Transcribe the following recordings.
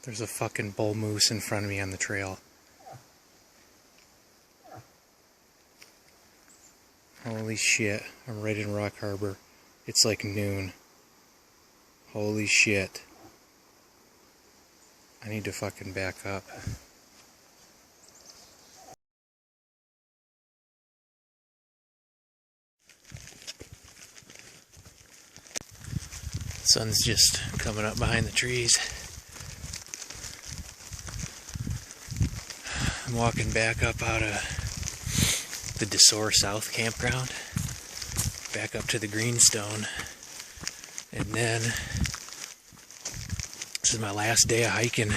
There's a fucking bull moose in front of me on the trail. Holy shit, I'm right in Rock Harbor. It's like noon. Holy shit. I need to fucking back up. The sun's just coming up behind the trees. I'm walking back up out of the DeSore South campground, back up to the Greenstone, and then this is my last day of hiking.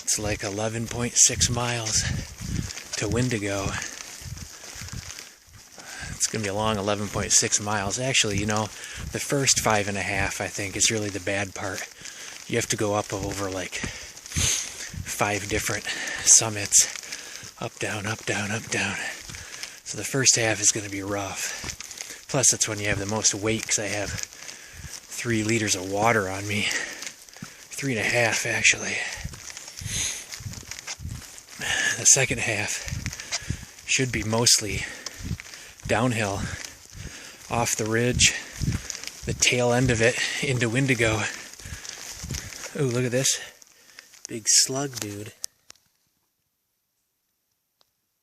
It's like 11.6 miles to Wendigo. It's gonna be a long 11.6 miles. Actually, you know, the first 5.5, I think, is really the bad part. You have to go up over like 5 different summits. Up, down, up, down, up, down. So the first half is going to be rough. Plus, that's when you have the most weight, because I have 3 liters of water on me. 3.5, actually. The second half should be mostly downhill off the ridge, the tail end of it into Wendigo. Ooh, look at this. Big slug, dude.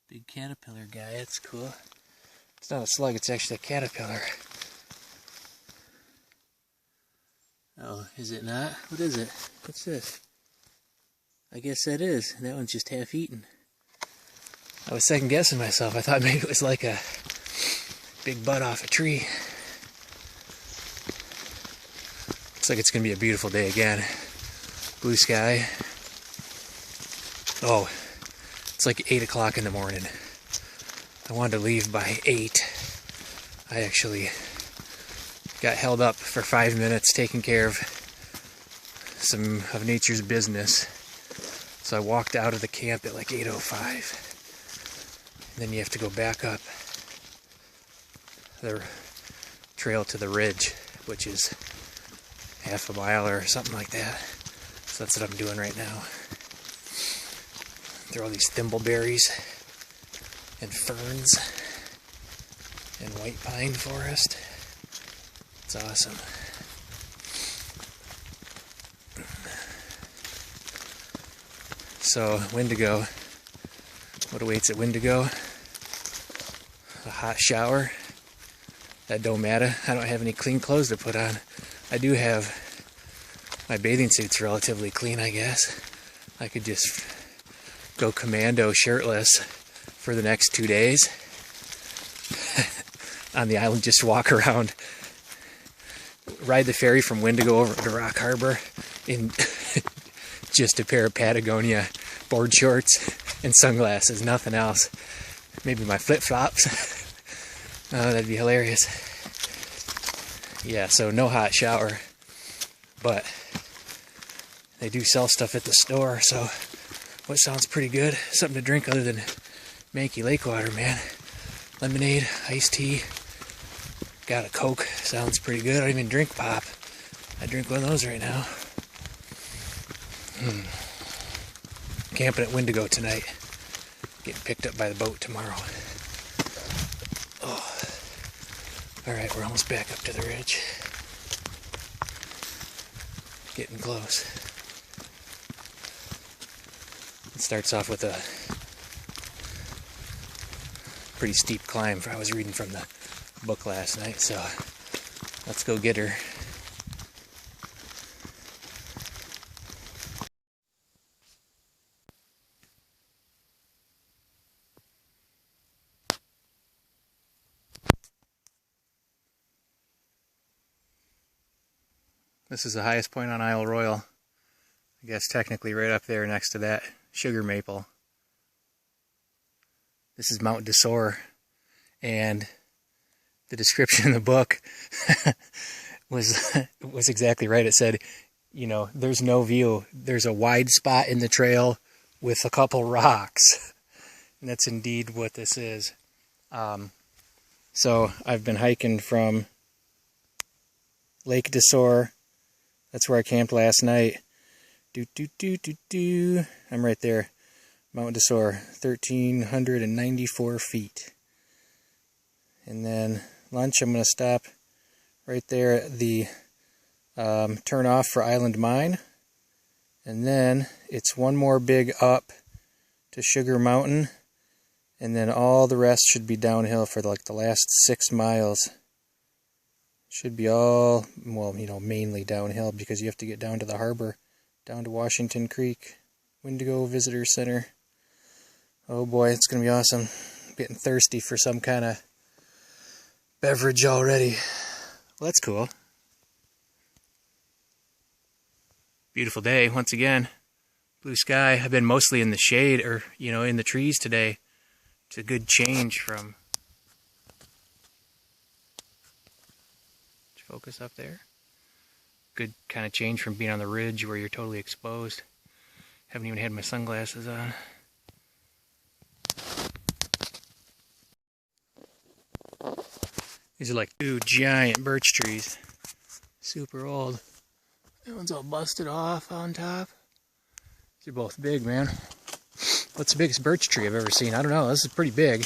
Big caterpillar guy, that's cool. It's not a slug, it's actually a caterpillar. Oh, is it not? What is it? What's this? I guess that is. That one's just half eaten. I was second guessing myself. I thought maybe it was like a big bud off a tree. Looks like it's gonna be a beautiful day again. Blue sky. Oh, it's like 8 o'clock in the morning. I wanted to leave by 8. I actually got held up for 5 minutes taking care of some of nature's business. So I walked out of the camp at like 8:05. Then you have to go back up the trail to the ridge, which is half a mile or something like that. So that's what I'm doing right now. There are all these thimbleberries and ferns and white pine forest. It's awesome. So, Wendigo. What awaits at Wendigo? A hot shower. That don't matter. I don't have any clean clothes to put on. I do have my bathing suit's relatively clean, I guess. I could just go commando shirtless for the next 2 days on the island, just walk around, ride the ferry from Wendigo over to Rock Harbor in just a pair of Patagonia board shorts and sunglasses, nothing else. Maybe my flip-flops. Oh, that'd be hilarious. Yeah, so no hot shower, but they do sell stuff at the store, so what sounds pretty good? Something to drink other than manky lake water, man. Lemonade, iced tea, got a Coke, sounds pretty good. I don't even drink pop. I drink one of those right now. Camping at Wendigo tonight. Getting picked up by the boat tomorrow. Oh. Alright, we're almost back up to the ridge. Getting close. It starts off with a pretty steep climb. I was reading from the book last night, so let's go get her. This is the highest point on Isle Royale. I guess technically right up there next to that sugar maple. This is Mount DeSore, and the description in the book was exactly right. It said, you know, there's no view. There's a wide spot in the trail with a couple rocks. And that's indeed what this is. So I've been hiking from Lake DeSore, that's where I camped last night, I'm right there. Mountain to soar, 1,394 feet. And then lunch, I'm going to stop right there at the turn off for Island Mine. And then it's one more big up to Sugar Mountain. And then all the rest should be downhill for like the last 6 miles. Should be all, well, you know, mainly downhill because you have to get down to the harbor, down to Washington Creek, Wendigo Visitor Center. Oh boy, it's going to be awesome. I'm getting thirsty for some kind of beverage already. Well, that's cool. Beautiful day once again. Blue sky. I've been mostly in the shade or, you know, in the trees today. It's a good change from... Focus up there. Good kind of change from being on the ridge where you're totally exposed. Haven't even had my sunglasses on. These are like 2 giant birch trees. Super old. That one's all busted off on top. These are both big, man. What's the biggest birch tree I've ever seen? I don't know. This is pretty big.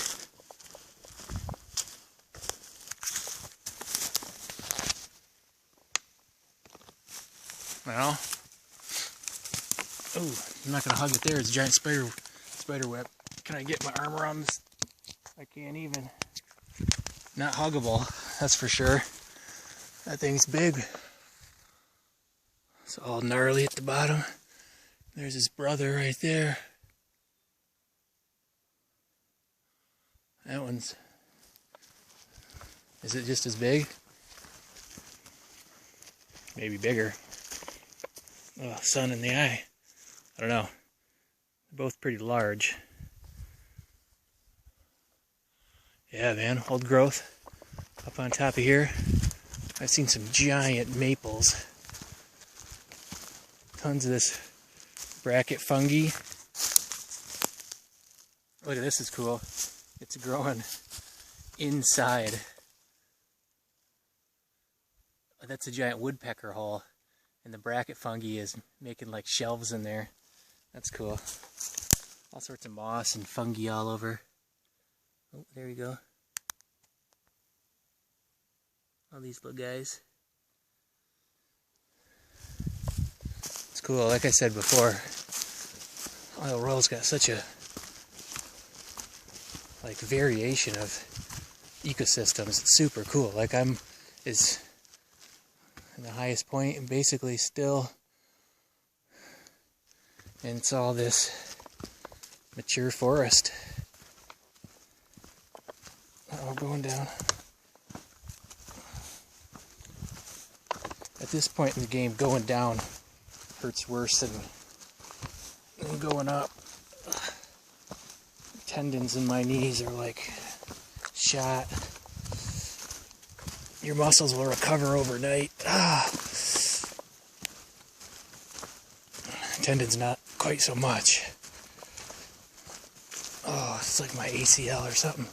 Well, oh, I'm not gonna hug it there. It's a giant spider web. Can I get my arm around this? I can't even. Not huggable, that's for sure. That thing's big. It's all gnarly at the bottom. There's his brother right there. That one's... Is it just as big? Maybe bigger. Oh, sun in the eye. I don't know. They're both pretty large. Yeah, man, old growth. Up on top of here, I've seen some giant maples. Tons of this bracket fungi. Look at this, is cool. It's growing inside. That's a giant woodpecker hole. And the bracket fungi is making like shelves in there. That's cool. All sorts of moss and fungi all over. Oh, there you go. All these little guys. It's cool. Like I said before, Isle Royale's got such a like variation of ecosystems. It's super cool. Like I'm is in the highest point and basically still, and it's all this mature forest. We're going down. At this point in the game, going down hurts worse than going up. Tendons in my knees are like shot. Your muscles will recover overnight. Tendons not quite so much. Oh, it's like my ACL or something.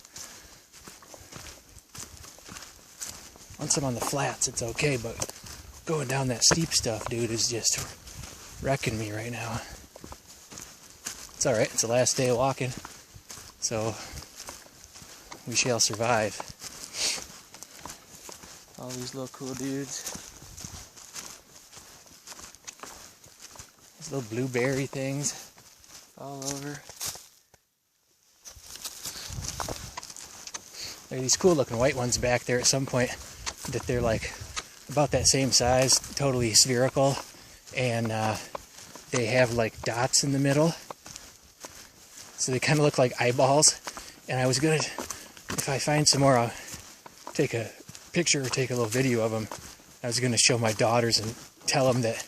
Once I'm on the flats, it's okay, but going down that steep stuff, dude, is just wrecking me right now. It's alright, it's the last day of walking, so we shall survive. All these little cool dudes. These little blueberry things all over. There are these cool looking white ones back there at some point that they're like about that same size, totally spherical, and they have like dots in the middle. So they kind of look like eyeballs. And I was gonna, if I find some more, I'll take a picture or take a little video of them. I was gonna show my daughters and tell them that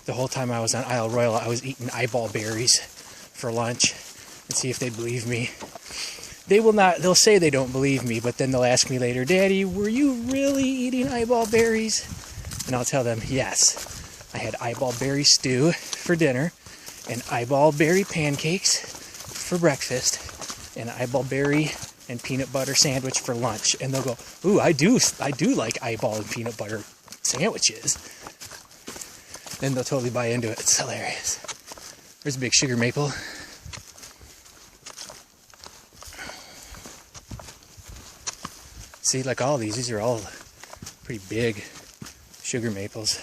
the whole time I was on Isle Royale, I was eating eyeball berries for lunch, and see if they believe me. They will not, they'll say they don't believe me, but then they'll ask me later, Daddy, were you really eating eyeball berries? And I'll tell them, yes. I had eyeball berry stew for dinner, and eyeball berry pancakes for breakfast, and eyeball berry and peanut butter sandwich for lunch. And they'll go, ooh, I do like eyeball and peanut butter sandwiches. Then they'll totally buy into it. It's hilarious. There's a big sugar maple. See, like all these are all pretty big sugar maples.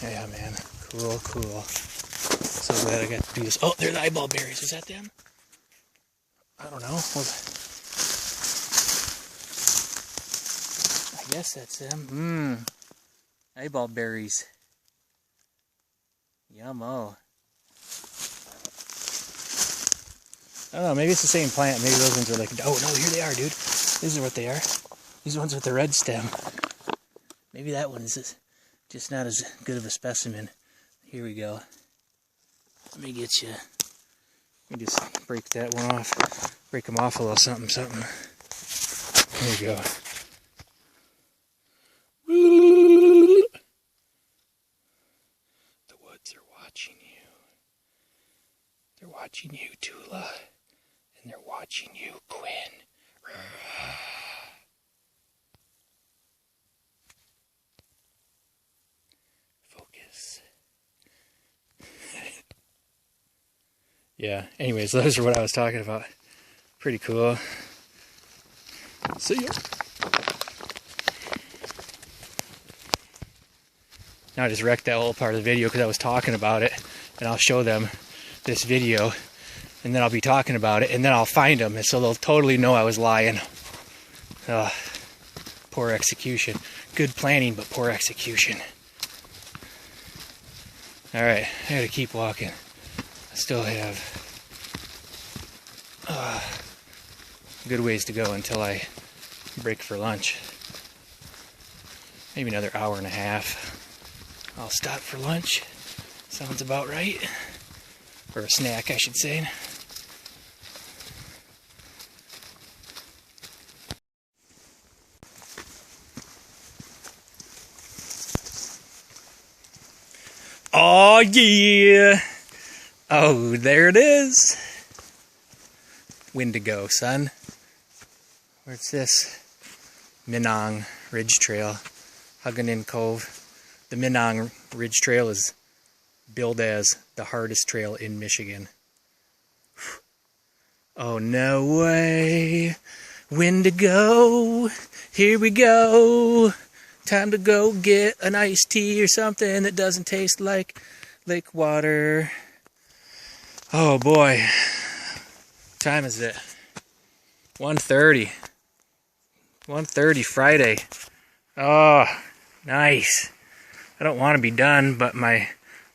Yeah, man. Cool, cool. So glad I got to do this. Oh, they're the eyeball berries. Is that them? I don't know. Well, I guess that's them. Eyeball berries. Yummo. I don't know, maybe it's the same plant. Maybe those ones are like, oh no, here they are, dude. These are what they are. These ones with the red stem. Maybe that one's just not as good of a specimen. Here we go. Let me get you. Let me just break that one off. Break them off a little something, something. There you go. The woods are watching you. They're watching you, Tula. And they're watching you, Quinn. Focus. Yeah, anyways, those are what I was talking about. Pretty cool. See ya. Now I just wrecked that whole part of the video because I was talking about it, and I'll show them this video, and then I'll be talking about it, and then I'll find them, and so they'll totally know I was lying. Poor execution. Good planning, but poor execution. Alright, I gotta keep walking. I still have a good ways to go until I break for lunch. Maybe another hour and a half. I'll stop for lunch. Sounds about right. Or a snack, I should say. Oh yeah! Oh, there it is! Wendigo, son. Where's this? Minong Ridge Trail. Huggin' Cove. The Minong Ridge Trail is billed as the hardest trail in Michigan. Oh, no way. Wendigo. Here we go. Time to go get an iced tea or something that doesn't taste like lake water. Oh, boy. What time is it? 1:30. 1:30 Friday. Oh, nice. I don't want to be done, but my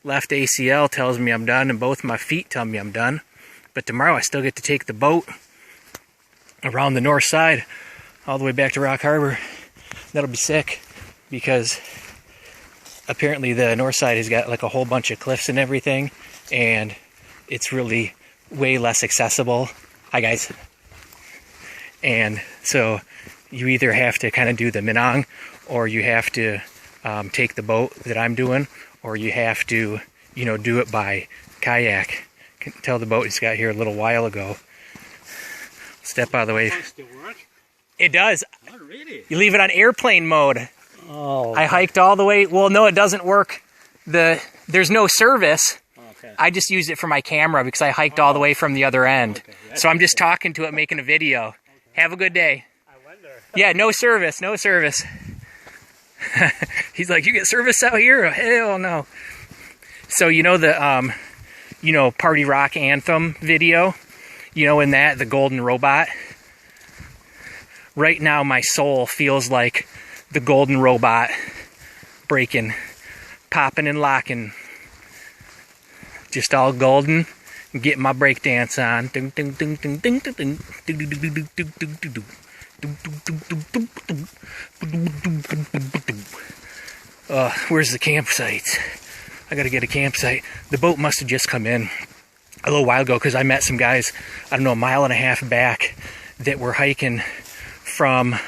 left ACL tells me I'm done, and both my feet tell me I'm done. But tomorrow I still get to take the boat around the north side, all the way back to Rock Harbor. That'll be sick, because apparently the north side has got like a whole bunch of cliffs and everything, and it's really way less accessible. Hi guys. And so you either have to kind of do the Minong, or you have to take the boat that I'm doing, or you have to, you know, do it by kayak. Can tell the boat just got here a little while ago. Step out of the way. Does it work? It does. Oh, really? You leave it on airplane mode. Oh. I hiked all the way. Well, no, it doesn't work. There's no service. Okay. I just used it for my camera because I hiked all the way from the other end. Okay. So I'm just talking to it, making a video. Okay. Have a good day. I wonder. Yeah, no service, no service. He's like, you get service out here? Hell no. So you know the Party Rock Anthem video? You know, in that, the golden robot? Right now my soul feels like the golden robot breaking, popping and locking. Just all golden. Getting my break dance on. Where's the campsite? I gotta get a campsite. The boat must have just come in a little while ago, because I met some guys, I don't know, a mile and a half back that were hiking from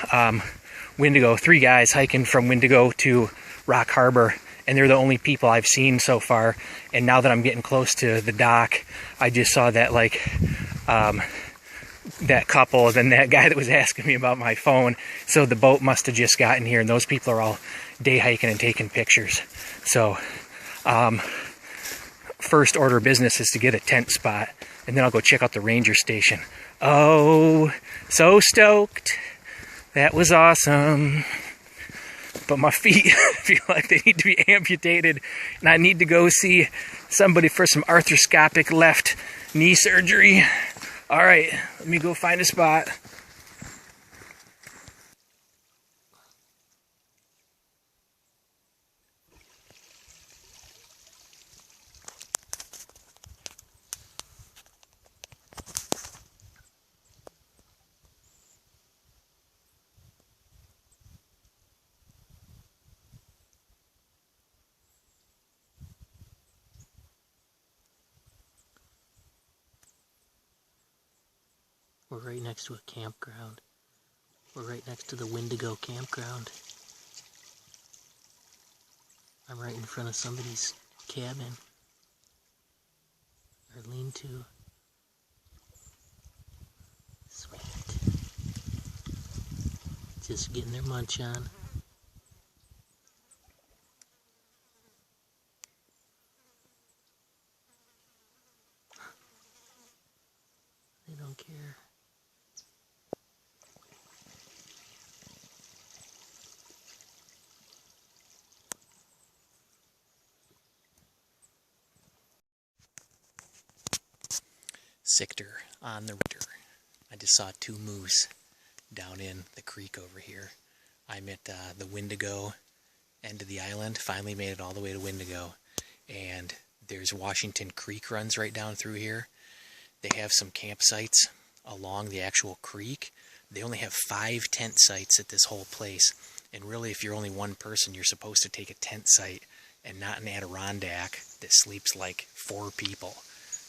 Wendigo. 3 guys hiking from Wendigo to Rock Harbor, and they're the only people I've seen so far. And now that I'm getting close to the dock, I just saw that that couple than that guy that was asking me about my phone. So the boat must have just gotten here, and those people are all day hiking and taking pictures. So first order of business is to get a tent spot, and then I'll go check out the ranger station. Oh, so stoked. That was awesome. But my feet feel like they need to be amputated, and I need to go see somebody for some arthroscopic left knee surgery. All right, let me go find a spot. We're right next to a campground. We're right next to the Wendigo campground. I'm right in front of somebody's cabin or lean-to. Sweet. Just getting their munch on. They don't care. Sector on the river. I just saw 2 moose down in the creek over here. I'm at the Wendigo end of the island. Finally made it all the way to Wendigo. And there's Washington Creek runs right down through here. They have some campsites along the actual creek. They only have 5 tent sites at this whole place. And really, if you're only one person, you're supposed to take a tent site and not an Adirondack that sleeps like 4 people.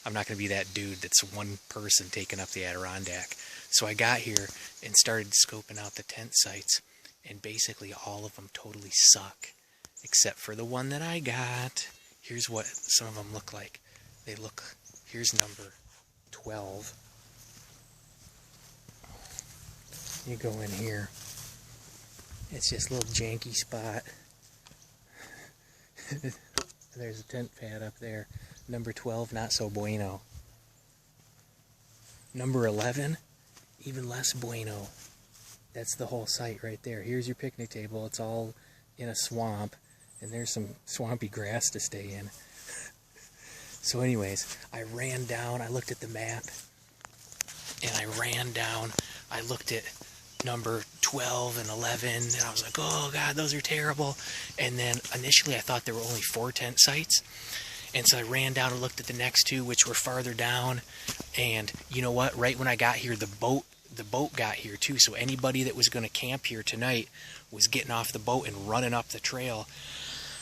I'm not going to be that dude that's one person taking up the Adirondack. So I got here and started scoping out the tent sites, and basically all of them totally suck, except for the one that I got. Here's what some of them look like. They look, here's number 12. You go in here. It's just a little janky spot. There's a tent pad up there. Number 12, not so bueno. Number 11, even less bueno. That's the whole site right there. Here's your picnic table. It's all in a swamp, and there's some swampy grass to stay in. So anyways, I ran down, I looked at the map, and I ran down, I looked at number 12 and 11, and I was like, oh God, those are terrible. And then initially I thought there were only 4 tent sites. And so I ran down and looked at the next 2, which were farther down. And you know what? Right when I got here, the boat got here too. So anybody that was going to camp here tonight was getting off the boat and running up the trail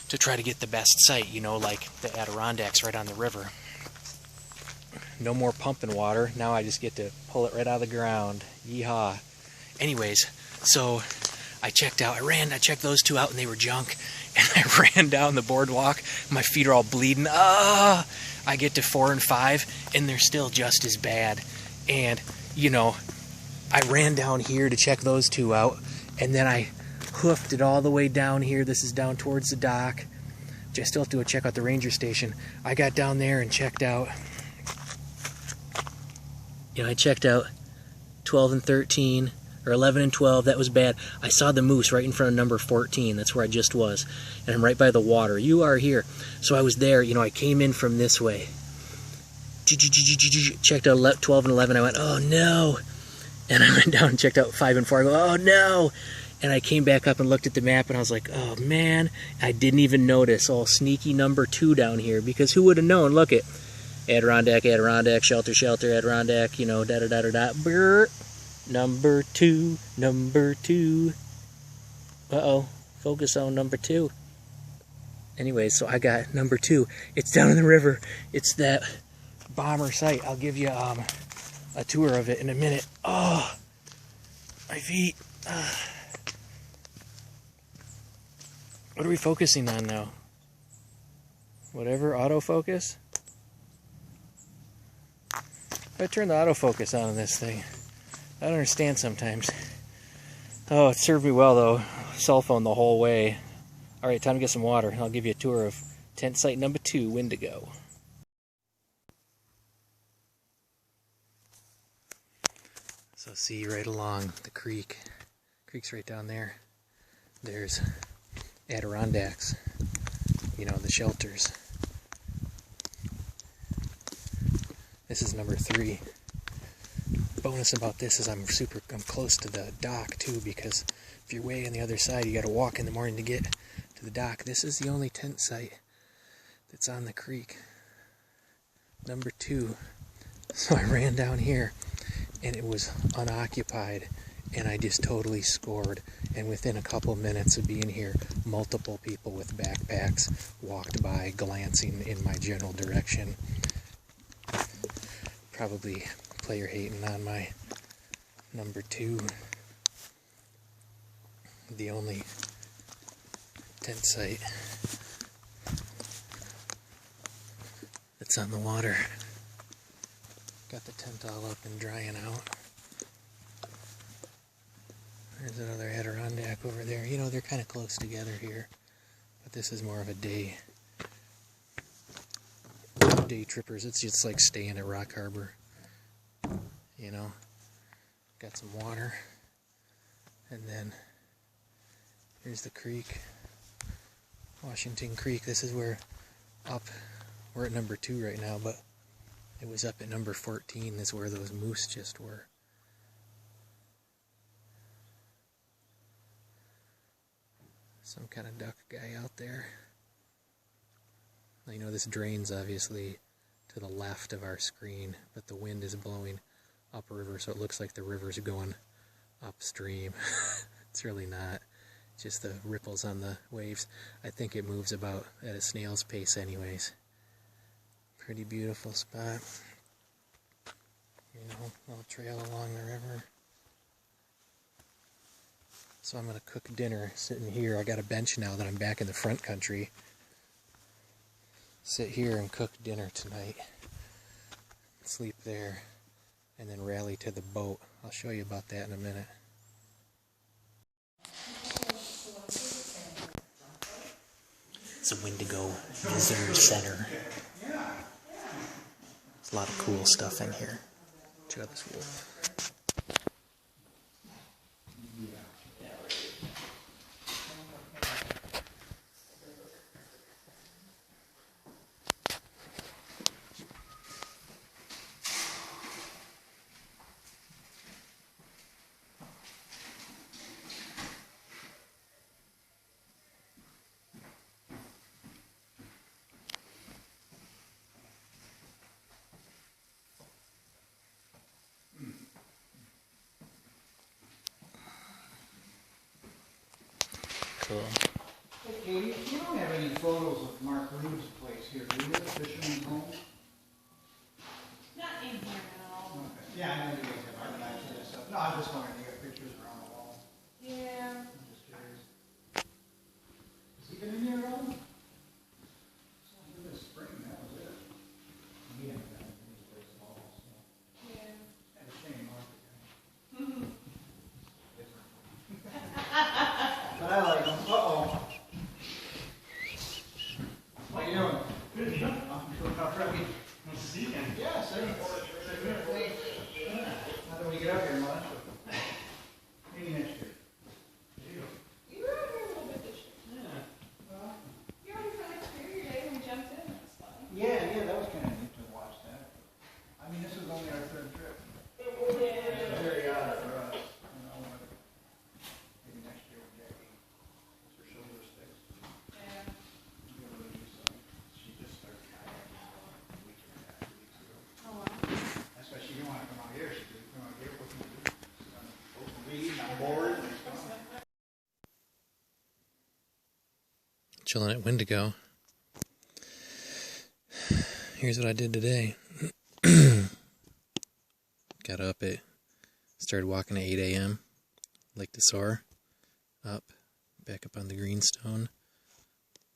to try to get the best site, you know, like the Adirondacks right on the river. No more pumping water. Now I just get to pull it right out of the ground. Yeehaw. Anyways, so I checked out. I checked those 2 out, and they were junk. And I ran down the boardwalk. My feet are all bleeding. I get to 4 and 5, and they're still just as bad. And, you know, I ran down here to check those 2 out, and then I hoofed it all the way down here. This is down towards the dock, which I still have to go check out the ranger station. I got down there and checked out, I checked out 12 and 13. Or 11 and 12, that was bad. I saw the moose right in front of number 14. That's where I just was. And I'm right by the water. You are here. So I was there. You know, I came in from this way. Checked out 12 and 11. I went, oh no. And I went down and checked out 5 and 4. I go, oh no. And I came back up and looked at the map, and I was like, oh man. I didn't even notice all sneaky number 2 down here, because who would have known? Look at Adirondack, Adirondack, shelter, shelter, Adirondack, you know, da-da-da-da-da. Brrr. Number 2, number 2. Uh-oh, focus on number 2. Anyway, so I got number 2. It's down in the river. It's that bomber site. I'll give you a tour of it in a minute. Oh, my feet. What are we focusing on now? Whatever, autofocus? If I turn the autofocus on this thing. I don't understand sometimes. Oh, it served me well though. Cell phone the whole way. Alright, time to get some water. I'll give you a tour of tent site number 2, Wendigo. So see right along the creek. Creek's right down there. There's Adirondacks. You know, the shelters. This is number 3. Bonus about this is I'm close to the dock too, because if you're way on the other side, you got to walk in the morning to get to the dock. This is the only tent site that's on the creek. Number 2. So I ran down here and it was unoccupied, and I just totally scored. And within a couple minutes of being here, multiple people with backpacks walked by, glancing in my general direction. Probably player hating on my number 2. The only tent site that's on the water. Got the tent all up and drying out. There's another Adirondack over there. You know, they're kind of close together here, but this is more of a day trippers. It's just like staying at Rock Harbor. You know, got some water, and then here's the creek, Washington Creek. This is where we're at number 2 right now, but it was up at number 14. This is where those moose just were. Some kind of duck guy out there. I know this drains obviously to the left of our screen, but the wind is blowing upriver, so it looks like the river's going upstream. It's really not. Just the ripples on the waves. I think it moves about at a snail's pace anyways. Pretty beautiful spot. You know, little trail along the river. So I'm going to cook dinner sitting here. I got a bench now that I'm back in the front country. Sit here and cook dinner tonight. Sleep there. And then rally to the boat. I'll show you about that in a minute. It's a Wendigo Visitor Center. There's a lot of cool stuff in here. Check out this wolf. Cool. Hey Katie, you don't have any photos of Mark Rude's place here, do you? The Fisherman's Home? Not in here, no. Okay. Yeah, I know you guys have artifacts and stuff. No, I'm just wondering, you got pictures around the wall. Yeah. I'm just curious. Has he been in here at all? This spring, that was it. He hadn't been in his place at all, so. Yeah. Had a shame, Mark. Different. But I like him. Uh-oh. What are you doing? Good. I'm doing how Freddie. Nice to see you again. Yeah, same. How do we get up here much? Maybe next year. You were out here a little bit this year. Yeah. You already for next year, your day when we jumped in. It was fun. Yeah, that was kind of neat to watch that. I mean, this is only our 3rd trip. Yeah. It's very odd for us. You know, maybe next year we'll get her shoulder sticks. Yeah. Be able to do something. She just started kayaking a week and a half, 2 weeks ago. Oh, wow. That's why she didn't want to come out here. She didn't come out here. What can you do? She's on the read, on board, and it's gone. Chilling at Wendigo. Here's what I did today. Got up started walking at 8 a.m. Lake to Soar. Up, back up on the greenstone.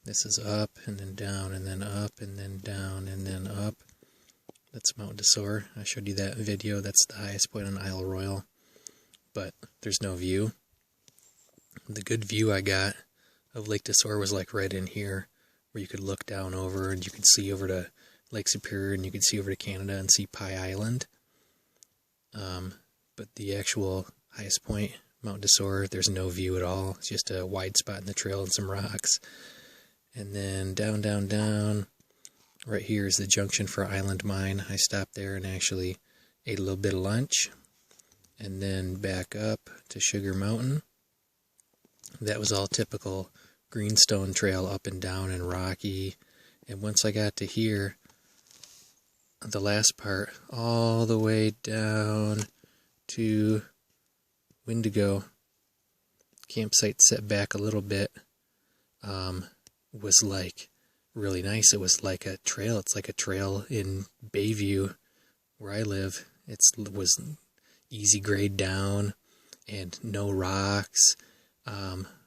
This is up, and then down, and then up, and then down, and then up. That's Mount de Soar. I showed you that video. That's the highest point on Isle Royale. but there's no view. The good view I got of Lake Desor was like right in here, where you could look down over and you could see over to Lake Superior and you could see over to Canada and see Pie Island. But the actual highest point, Mount Desor, there's no view at all. It's just a wide spot in the trail and some rocks. And then down, down, down, right here is the junction for Island Mine. I stopped there and actually ate a little bit of lunch. And then back up to Sugar Mountain. That was all typical greenstone trail, up and down and rocky. And once I got to here, the last part, all the way down to Wendigo, campsite set back a little bit, was like really nice. It was like a trail. It's like a trail in Bayview where I live. It was easy grade down and no rocks.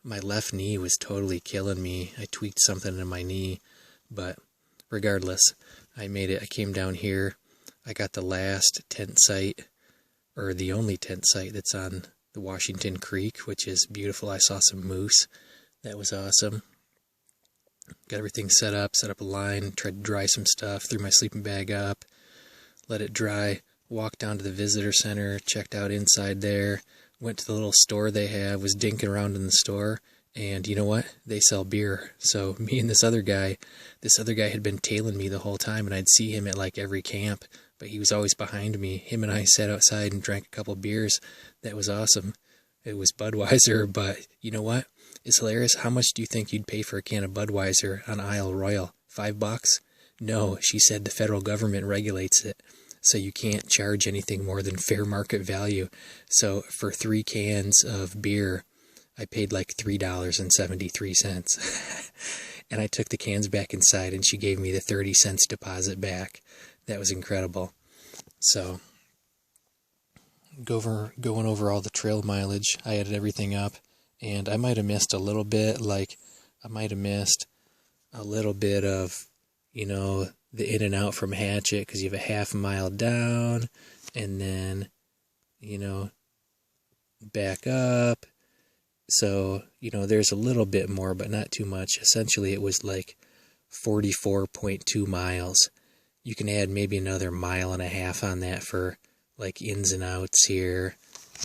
My left knee was totally killing me. I tweaked something in my knee, but regardless, I made it. I came down here. I got the last tent site, or the only tent site that's on the Washington Creek, which is beautiful. I saw some moose. That was awesome. Got everything set up a line, tried to dry some stuff, threw my sleeping bag up, let it dry, walked down to the visitor center, checked out inside there, went to the little store they have, was dinking around in the store, and you know what? They sell beer. So me and this other guy had been tailing me the whole time, and I'd see him at like every camp, but he was always behind me. Him and I sat outside and drank a couple beers. That was awesome. It was Budweiser, but you know what? It's hilarious. How much do you think you'd pay for a can of Budweiser on Isle Royale? $5? No, she said the federal government regulates it, so you can't charge anything more than fair market value. So for 3 cans of beer, I paid like $3.73. And I took the cans back inside, and she gave me the 30 cents deposit back. That was incredible. So, going over all the trail mileage, I added everything up, and I might have missed a little bit. Like, I might have missed a little bit of, you know, the in and out from Hatchet, because you have a half mile down, and then, you know, back up. So, you know, there's a little bit more, but not too much. Essentially, it was like 44.2 miles. You can add maybe another 1.5 miles on that for like ins and outs here.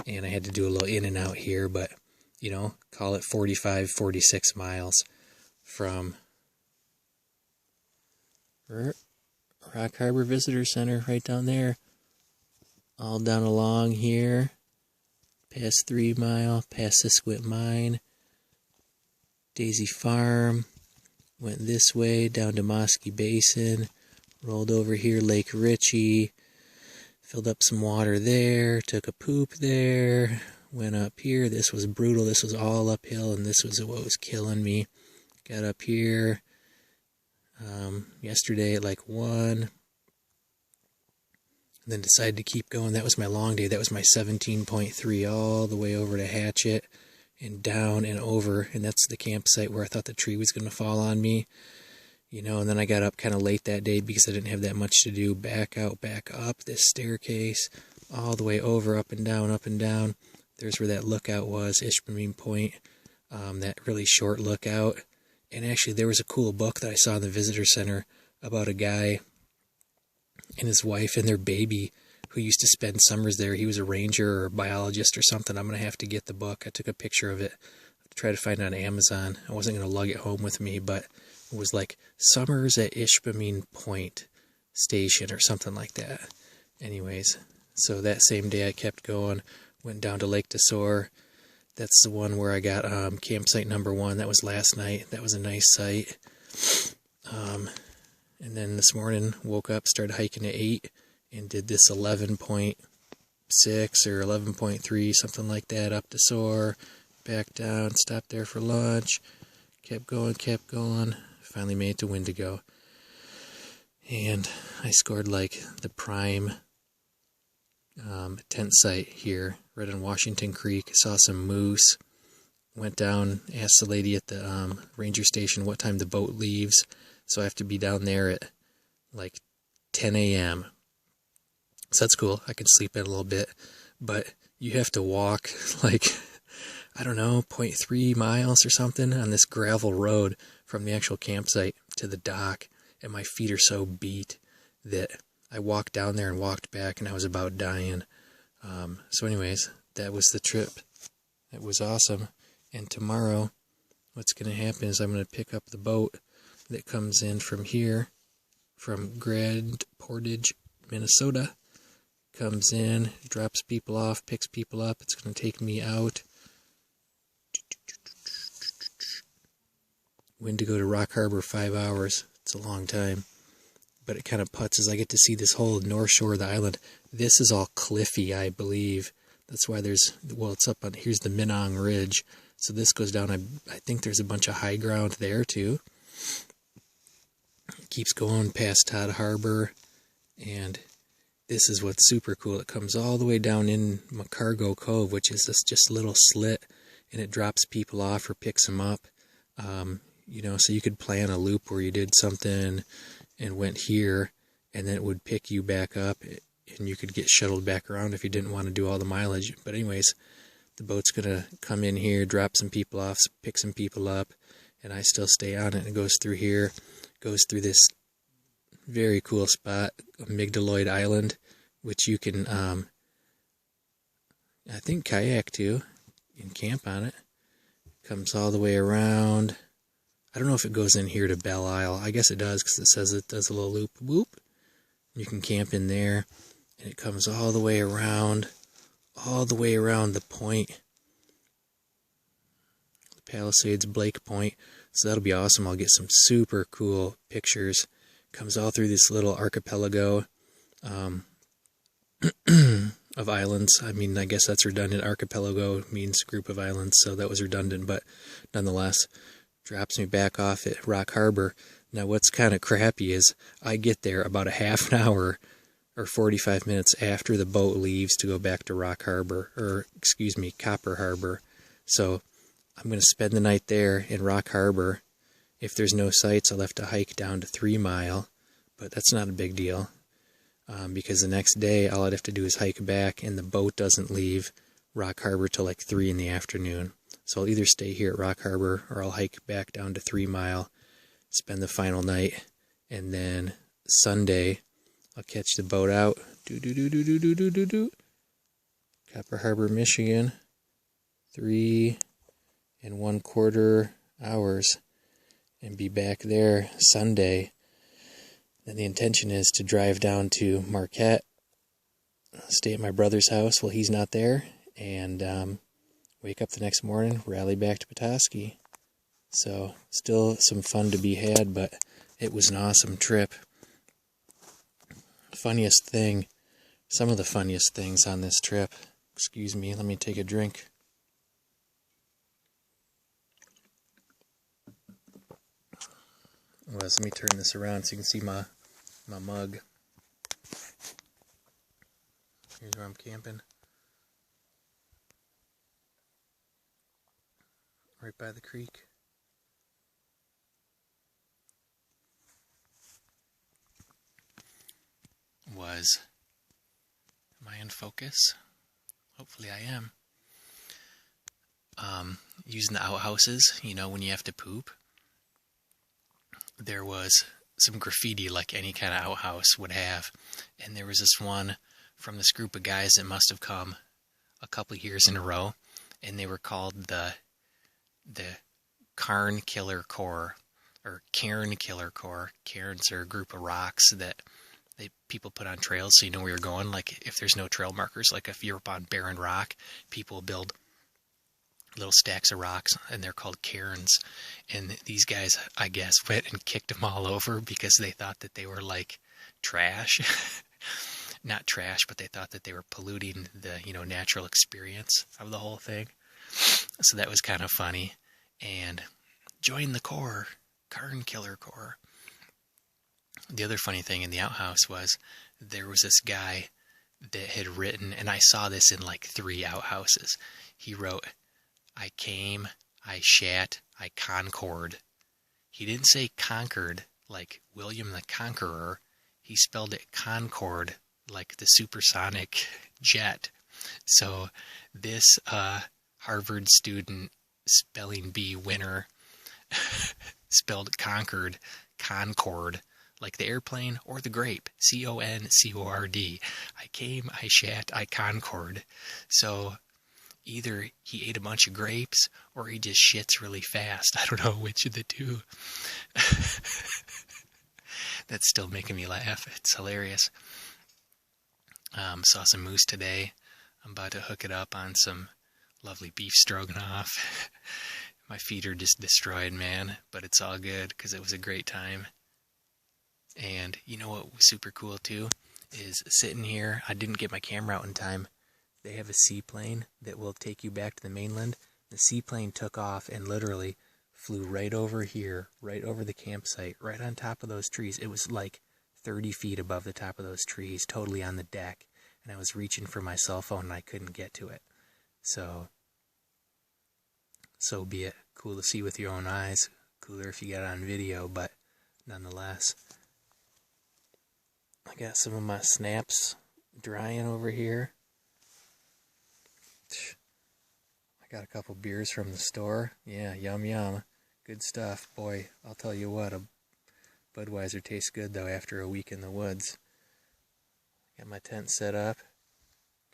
And I had to do a little in and out here, but, you know, call it 45, 46 miles from Rock Harbor Visitor Center right down there. All down along here. Past 3 Mile, past Sisquit Mine, Daisy Farm, went this way down to Mosky Basin, rolled over here, Lake Ritchie, filled up some water there, took a poop there, went up here. This was brutal. This was all uphill, and this was what was killing me. Got up here yesterday at like 1. And then decided to keep going. That was my long day. That was my 17.3 all the way over to Hatchet and down and over. And that's the campsite where I thought the tree was going to fall on me. You know, and then I got up kind of late that day because I didn't have that much to do. Back out, back up this staircase, all the way over, up and down, up and down. There's where that lookout was, Ishpeming Point, that really short lookout. And actually there was a cool book that I saw in the visitor center about a guy and his wife and their baby who used to spend summers there. He was a ranger or a biologist or something. I'm going to have to get the book. I took a picture of it to try to find it on Amazon. I wasn't going to lug it home with me, but it was like Summers at Ishpeming Point Station or something like that. Anyways, so that same day I kept going, went down to Lake Desor. That's the one where I got campsite number 1. That was last night. That was a nice site. And then this morning, woke up, started hiking at 8, and did this 11.6 or 11.3, something like that, up to Soar, back down, stopped there for lunch, kept going, finally made it to Wendigo. And I scored like the prime tent site here, right on Washington Creek. Saw some moose, went down, asked the lady at the ranger station what time the boat leaves. So I have to be down there at like 10 a.m. So that's cool. I can sleep in a little bit. But you have to walk like, I don't know, 0.3 miles or something on this gravel road from the actual campsite to the dock. And my feet are so beat that I walked down there and walked back and I was about dying. So anyways, that was the trip. It was awesome. And tomorrow, what's going to happen is I'm going to pick up the boat that comes in from here, from Grand Portage, Minnesota. Comes in, drops people off, picks people up. It's going to take me out. Wendigo to Rock Harbor, 5 hours. It's a long time. But it kind of puts as I get to see this whole north shore of the island. This is all cliffy, I believe. That's why there's, well, it's up on, here's the Minong Ridge. So this goes down, I think there's a bunch of high ground there too. It keeps going past Todd Harbor. And this is what's super cool. It comes all the way down in McCargo Cove, which is this just little slit. And it drops people off or picks them up. You know, so you could plan a loop where you did something and went here, and then it would pick you back up, and you could get shuttled back around if you didn't want to do all the mileage. But anyways, the boat's going to come in here, drop some people off, pick some people up, and I still stay on it. And it goes through here, goes through this very cool spot, Amygdaloid Island, which you can, I think, kayak to and camp on it. Comes all the way around. I don't know if it goes in here to Belle Isle. I guess it does because it says it does a little loop. Whoop. You can camp in there. And it comes all the way around the point. The Palisades Blake Point. So that'll be awesome. I'll get some super cool pictures. Comes all through this little archipelago of islands. I mean, I guess that's redundant. Archipelago means group of islands, so that was redundant, but nonetheless, drops me back off at Rock Harbor. Now, what's kind of crappy is I get there about a half an hour or 45 minutes after the boat leaves to go back to Rock Harbor, or excuse me, Copper Harbor. So I'm going to spend the night there in Rock Harbor. If there's no sights, I'll have to hike down to 3 Mile, but that's not a big deal. Because the next day, all I'd have to do is hike back, and the boat doesn't leave Rock Harbor till like 3 in the afternoon. So I'll either stay here at Rock Harbor, or I'll hike back down to 3 Mile, spend the final night, and then Sunday, I'll catch the boat out. Copper Harbor, Michigan, 3 1/4 hours, and be back there Sunday. Then the intention is to drive down to Marquette, stay at my brother's house while he's not there, and wake up the next morning, rally back to Petoskey. So, still some fun to be had, but it was an awesome trip. Funniest thing, some of the funniest things on this trip, excuse me, let me take a drink. Let me turn this around so you can see my mug. Here's where I'm camping. Right by the creek. Am I in focus? Hopefully I am. Using the outhouses, you know, when you have to poop. There was some graffiti like any kind of outhouse would have. And there was this one from this group of guys that must have come a couple years in a row. And they were called the Cairn Killer Corps, or Cairn Killer Corps. Cairns are a group of rocks that people put on trails so you know where you're going. Like if there's no trail markers, like if you're up on barren rock, people build little stacks of rocks, and they're called cairns. And these guys, I guess, went and kicked them all over because they thought that they were like trash. Not trash, but they thought that they were polluting the, natural experience of the whole thing. So that was kind of funny. And join the Corps, Cairn Killer Corps. The other funny thing in the outhouse was there was this guy that had written, and I saw this in like 3 outhouses. He wrote, "I came, I shat, I concord." He didn't say conquered like William the Conqueror. He spelled it concord like the supersonic jet. So this Harvard student spelling bee winner spelled Concord, like the airplane or the grape, Concord. I came, I shat, I Concord. So either he ate a bunch of grapes or he just shits really fast. I don't know which of the two. That's still making me laugh. It's hilarious. Saw some moose today. I'm about to hook it up on some lovely beef stroganoff. My feet are just destroyed, man, but it's all good because it was a great time. And you know what was super cool too? Is sitting here, I didn't get my camera out in time. They have a seaplane that will take you back to the mainland. The seaplane took off and literally flew right over here, right over the campsite, right on top of those trees. It was like 30 feet above the top of those trees, totally on the deck. And I was reaching for my cell phone and I couldn't get to it. So be it. Cool to see with your own eyes. Cooler if you got it on video, but nonetheless. I got some of my snaps drying over here. I got a couple beers from the store. Yeah, yum yum. Good stuff. Boy, I'll tell you what, a Budweiser tastes good though after a week in the woods. Got my tent set up.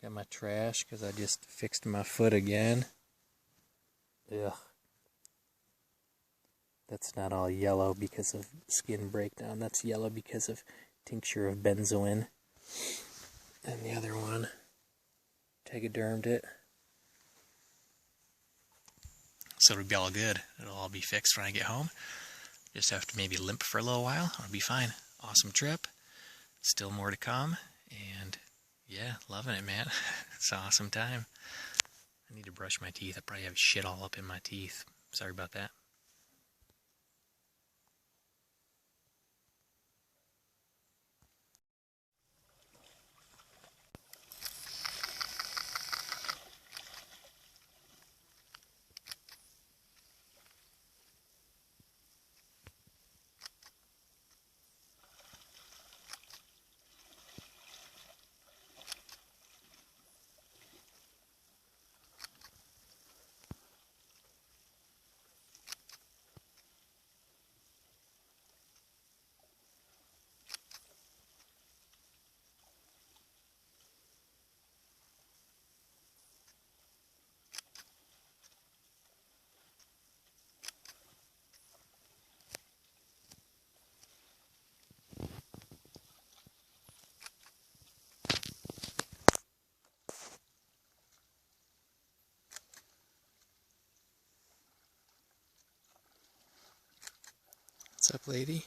Got my trash because I just fixed my foot again. Ugh. That's not all yellow because of skin breakdown. That's yellow because of tincture of benzoin. And the other one, tegadermed it. So it'll be all good. It'll all be fixed when I get home. Just have to maybe limp for a little while. It'll be fine. Awesome trip. Still more to come. And yeah, loving it, man. It's an awesome time. I need to brush my teeth. I probably have shit all up in my teeth. Sorry about that. What's up, lady?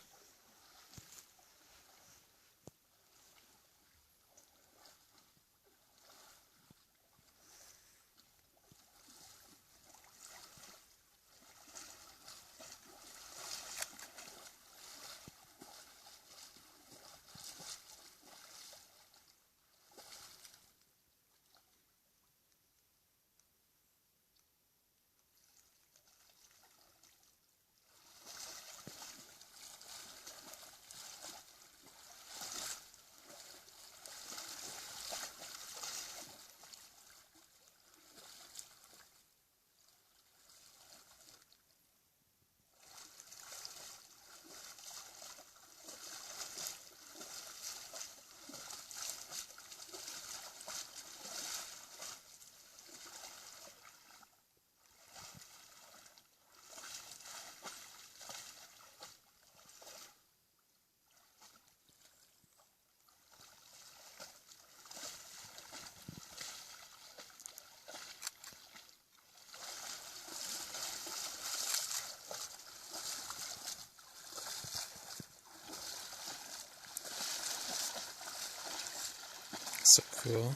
So cool.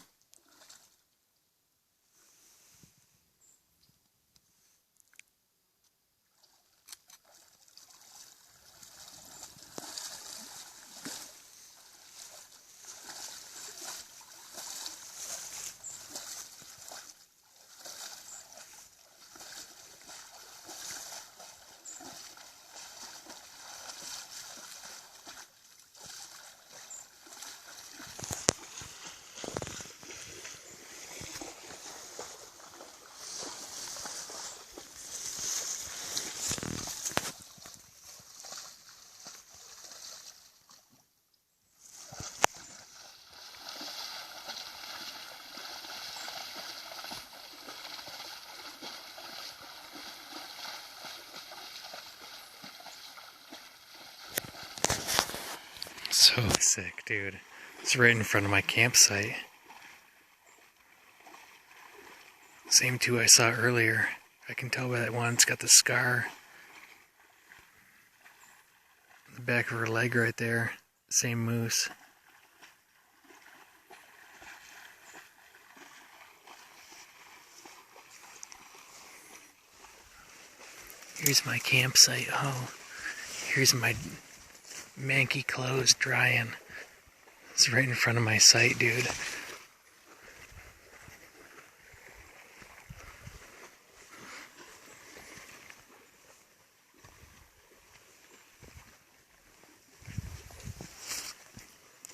So sick, dude. It's right in front of my campsite. Same two I saw earlier. I can tell by that one, it's got the scar. The back of her leg right there. Same moose. Here's my campsite. Oh, here's my manky clothes drying. It's right in front of my site, dude.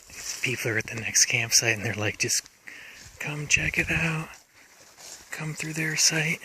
These people are at the next campsite and they're like, just come check it out. Come through their site.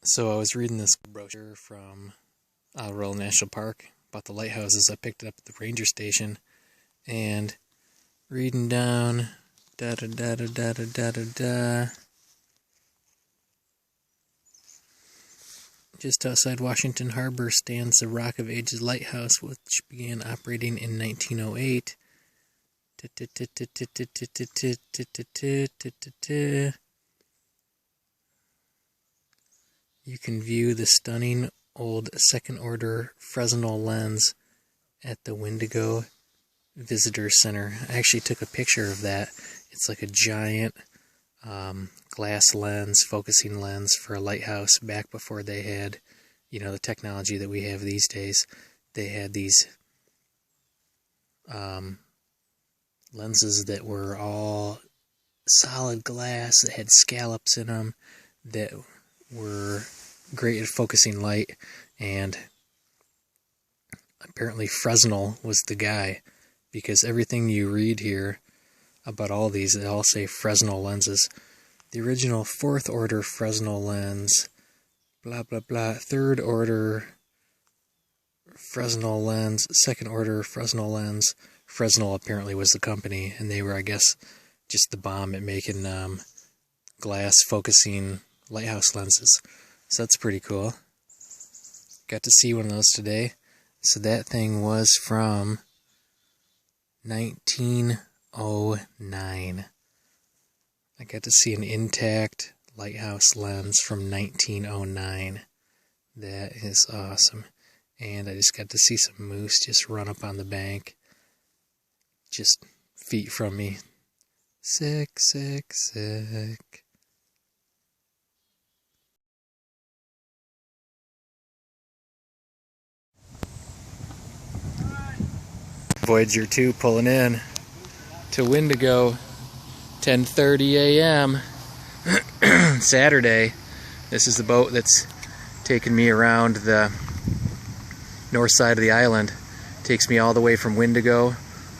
So I was reading this brochure from Isle Royale National Park about the lighthouses. I picked it up at the ranger station, and reading down, just outside Washington Harbor stands the Rock of Ages Lighthouse, which began operating in 1908. You can view the stunning old second-order Fresnel lens at the Wendigo Visitor Center. I actually took a picture of that. It's like a giant glass lens, focusing lens for a lighthouse back before they had, the technology that we have these days. They had these lenses that were all solid glass that had scallops in them that were great at focusing light, and apparently Fresnel was the guy, because everything you read here about all these, they all say Fresnel lenses. The original 4th order Fresnel lens, blah blah blah, 3rd order Fresnel lens, 2nd order Fresnel lens. Fresnel apparently was the company, and they were, I guess, just the bomb at making glass focusing lighthouse lenses. So that's pretty cool. Got to see one of those today. So that thing was from 1909. I got to see an intact lighthouse lens from 1909. That is awesome. And I just got to see some moose just run up on the bank, just feet from me. Sick, sick, sick. Voyager 2 pulling in to Wendigo, 10:30 a.m. Saturday. This is the boat that's taking me around the north side of the island. Takes me all the way from Wendigo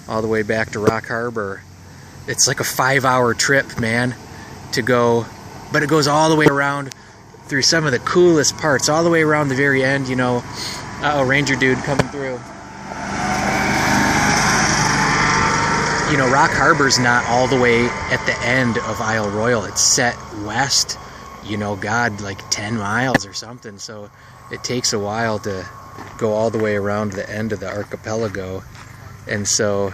all the way back to Rock Harbor. It's like a 5-hour trip, man, to go, but it goes all the way around through some of the coolest parts, all the way around the very end, Uh-oh, ranger dude coming through. Rock Harbor's not all the way at the end of Isle Royale. It's set west, like 10 miles or something. So it takes a while to go all the way around the end of the archipelago. And so,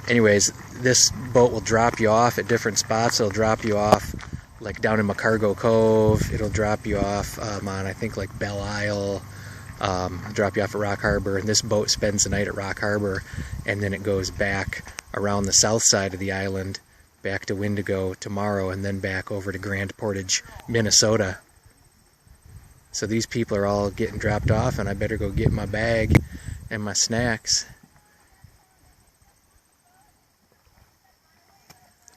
anyways, this boat will drop you off at different spots. It'll drop you off like down in Macargo Cove. It'll drop you off on, I think, like Belle Isle. Drop you off at Rock Harbor. And this boat spends the night at Rock Harbor, and then it goes back around the south side of the island, back to Wendigo tomorrow, and then back over to Grand Portage, Minnesota. So these people are all getting dropped off, and I better go get my bag and my snacks.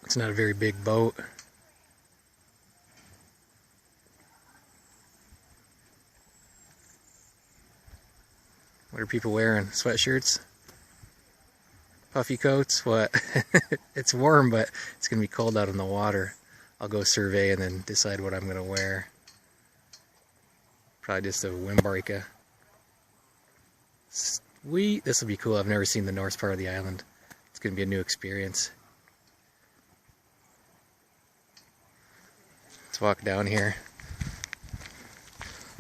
It's not a very big boat. What are people wearing? Sweatshirts? Puffy coats? What? It's warm, but it's going to be cold out in the water. I'll go survey and then decide what I'm going to wear. Probably just a windbreaker. Sweet! This will be cool. I've never seen the north part of the island. It's going to be a new experience. Let's walk down here.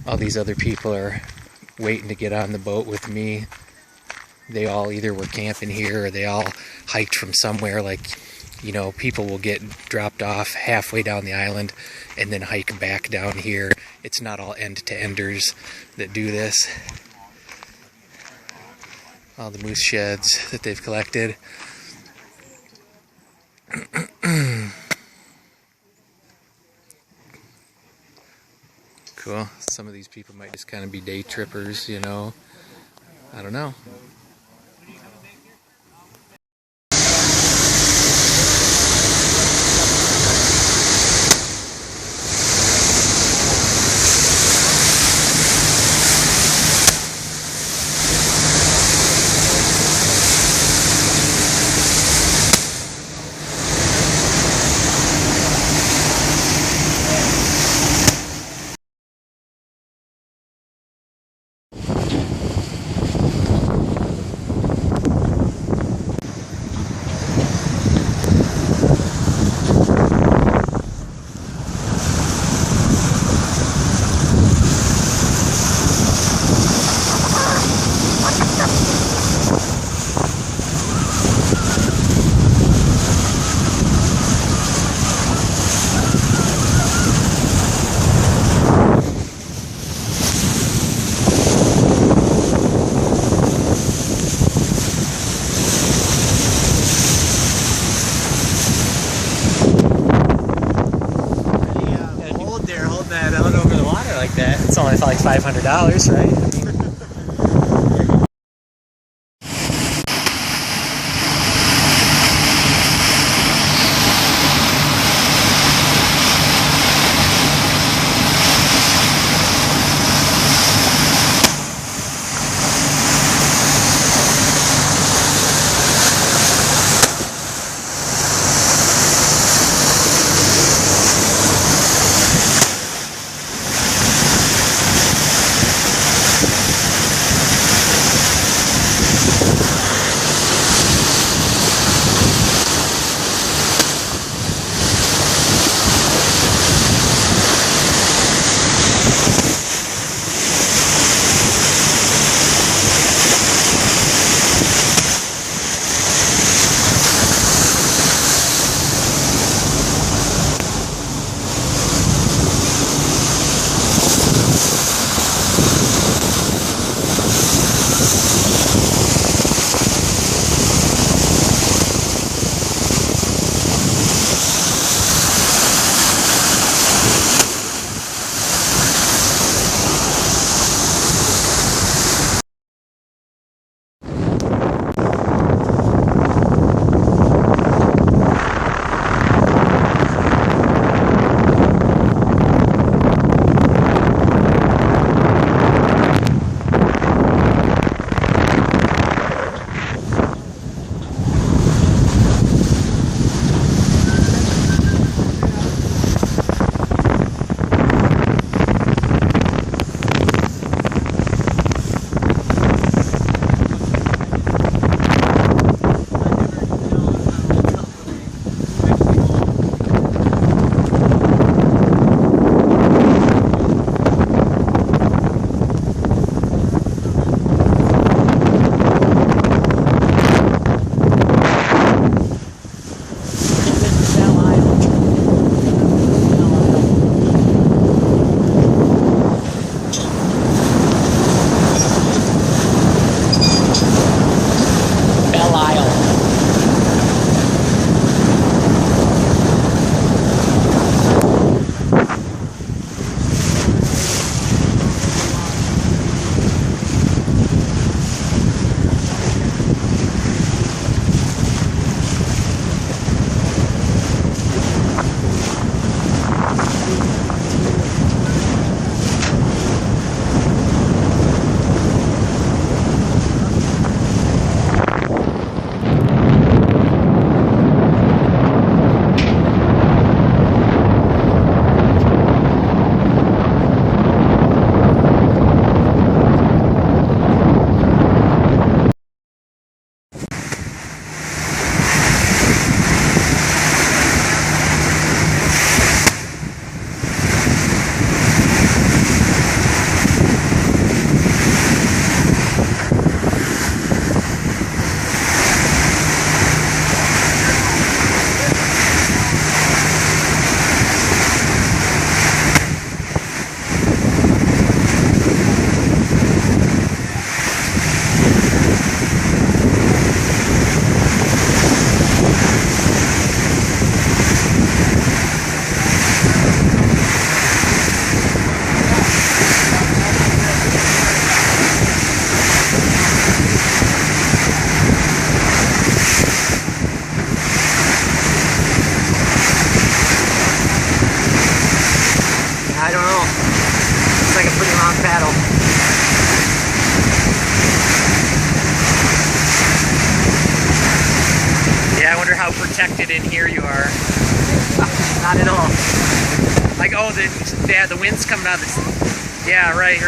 All these other people are waiting to get on the boat with me. They all either were camping here or they all hiked from somewhere. Like, people will get dropped off halfway down the island and then hike back down here. It's not all end-to-enders that do this. All the moose sheds that they've collected. Cool. Some of these people might just kind of be day trippers, I don't know. only like $500, right? I mean, how protected in here you are. Not at all. Like, oh, the wind's coming out of this. Yeah, right.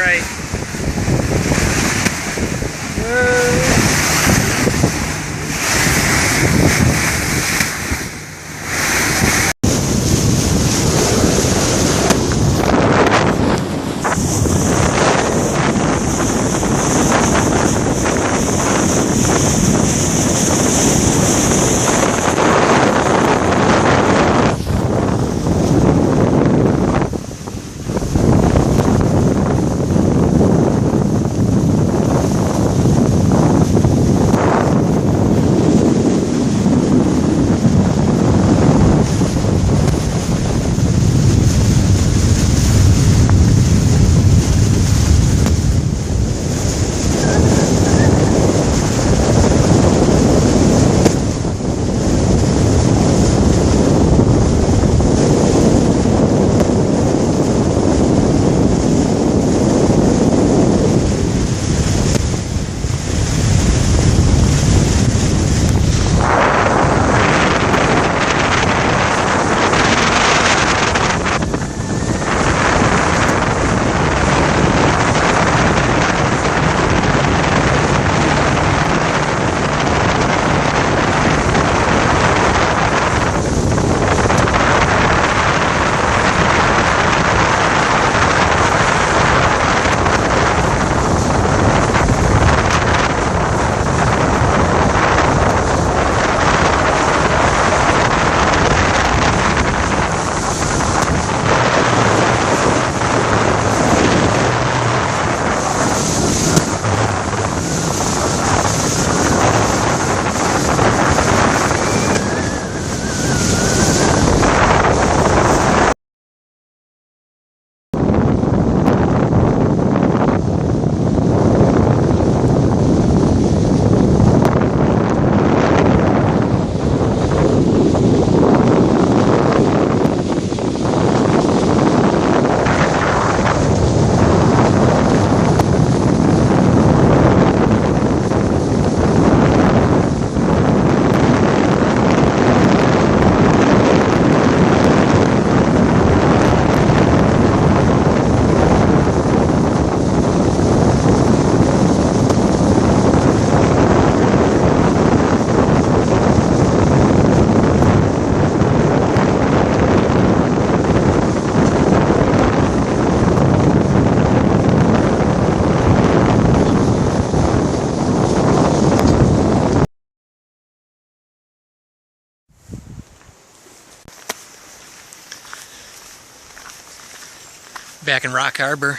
Back in Rock Harbor.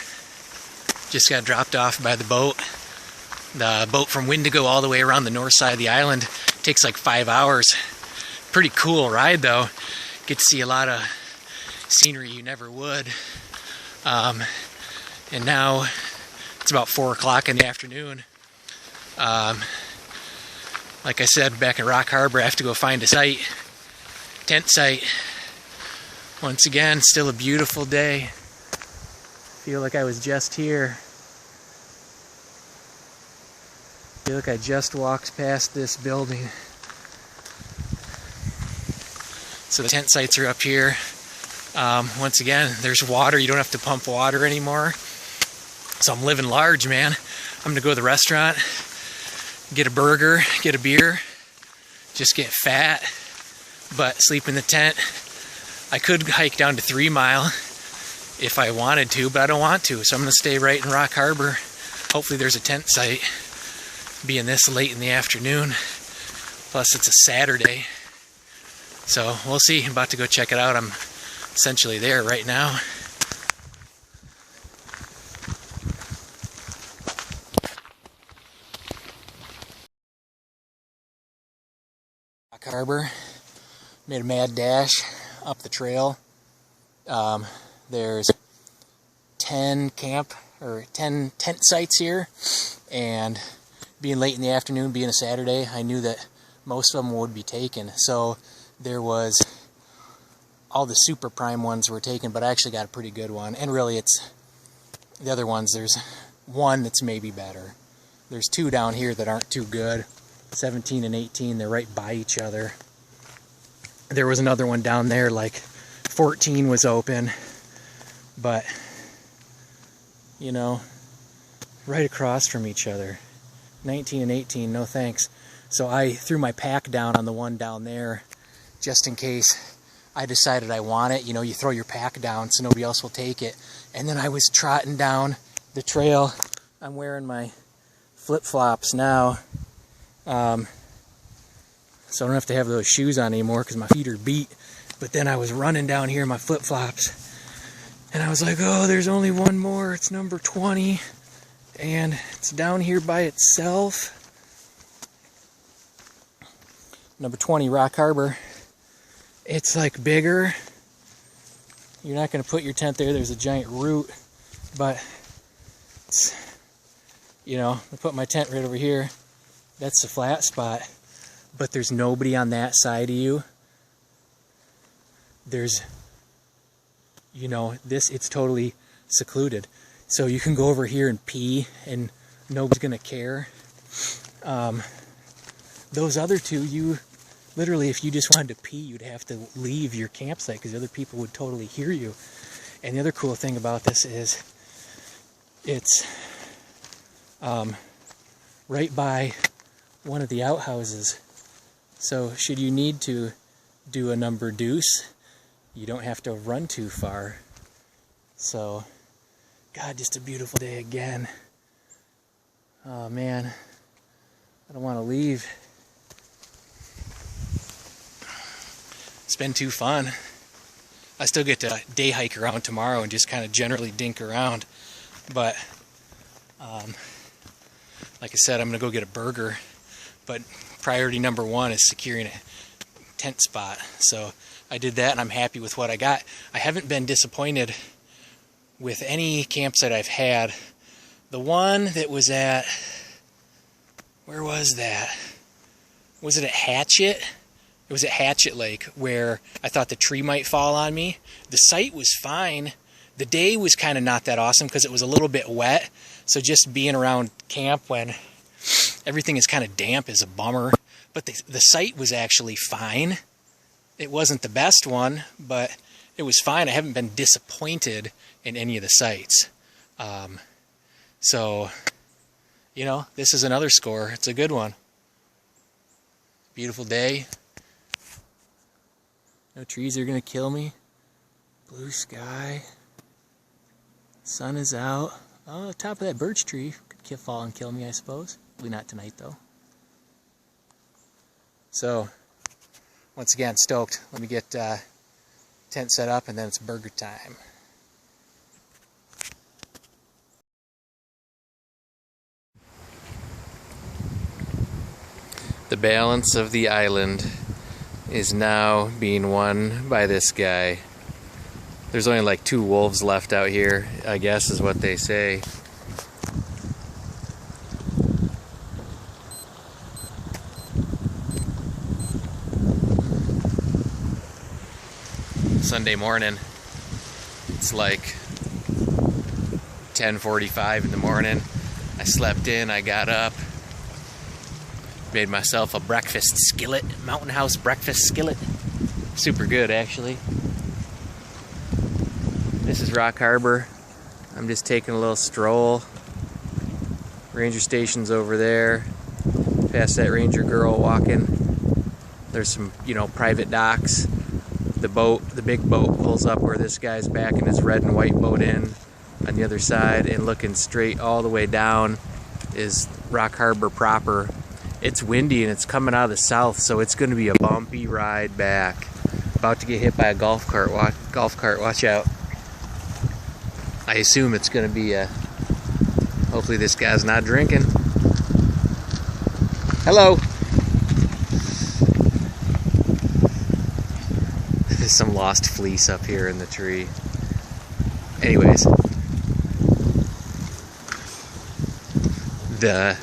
Just got dropped off by the boat. The boat from Wendigo all the way around the north side of the island. Takes like 5 hours. Pretty cool ride though. Get to see a lot of scenery you never would. And now it's about 4 o'clock in the afternoon. Like I said, back in Rock Harbor, I have to go find a site. Tent site. Once again, still a beautiful day. Feel like I was just here. Feel like I just walked past this building. So the tent sites are up here. Once again, there's water. You don't have to pump water anymore. So I'm living large, man. I'm gonna go to the restaurant, get a burger, get a beer, just get fat, but sleep in the tent. I could hike down to 3 Mile if I wanted to, but I don't want to. So I'm gonna stay right in Rock Harbor. Hopefully there's a tent site, being this late in the afternoon. Plus it's a Saturday. So we'll see. I'm about to go check it out. I'm essentially there right now. Rock Harbor. Made a mad dash up the trail. There's 10 tent sites here, and being late in the afternoon, being a Saturday, I knew that most of them would be taken. So there was, all the super prime ones were taken, but I actually got a pretty good one. And really it's the other ones, there's one that's maybe better. There's 2 down here that aren't too good. 17 and 18, they're right by each other. There was another one down there, like 14 was open, but you know, right across from each other. 19 and 18, no thanks. So I threw my pack down on the one down there just in case I decided I want it. You know, you throw your pack down so nobody else will take it. And then I was trotting down the trail. I'm wearing my flip-flops now. So I don't have to have those shoes on anymore because my feet are beat. But then I was running down here in my flip-flops, and I was like, oh, there's only one more. It's number 20, and it's down here by itself. Number 20, Rock Harbor. It's like bigger. You're not going to put your tent there. There's a giant root, but it's, you know, I put my tent right over here. That's the flat spot, but there's nobody on that side of you. There's, you know, it's totally secluded. So you can go over here and pee and nobody's gonna care. Those other 2, you literally, if you just wanted to pee, you'd have to leave your campsite because other people would totally hear you. And the other cool thing about this is it's right by one of the outhouses. So should you need to do a number deuce, you don't have to run too far. So, God, just a beautiful day again. Oh man, I don't want to leave. It's been too fun. I still get to day hike around tomorrow and just kind of generally dink around. But, like I said, I'm going to go get a burger. But priority number 1 is securing a tent spot. So I did that and I'm happy with what I got. I haven't been disappointed with any campsite I've had. The one that was at, where was that? Was it at Hatchet? It was at Hatchet Lake where I thought the tree might fall on me. The site was fine. The day was kind of not that awesome because it was a little bit wet. So just being around camp when everything is kind of damp is a bummer. But the site was actually fine. It wasn't the best one, but it was fine. I haven't been disappointed in any of the sites. So, you know, this is another score. It's a good one. Beautiful day. No trees are going to kill me. Blue sky. Sun is out. Oh, the top of that birch tree could fall and kill me, I suppose. Probably not tonight, though. So, once again, stoked. Let me get tent set up, and then it's burger time. The balance of the island is now being won by this guy. There's only like 2 wolves left out here, I guess is what they say. Sunday morning. It's like 10:45 in the morning. I slept in, I got up, made myself a breakfast skillet, Mountain House breakfast skillet. Super good, actually. This is Rock Harbor. I'm just taking a little stroll. Ranger station's over there. Past that ranger girl walking. There's some, private docks. The big boat pulls up where this guy's backing his red and white boat in. On the other side, and looking straight all the way down is Rock Harbor proper. It's windy and it's coming out of the south, so it's going to be a bumpy ride back. About to get hit by a golf cart. Watch out. I assume it's going to be hopefully this guy's not drinking. Hello. There's some lost fleece up here in the tree. Anyways, the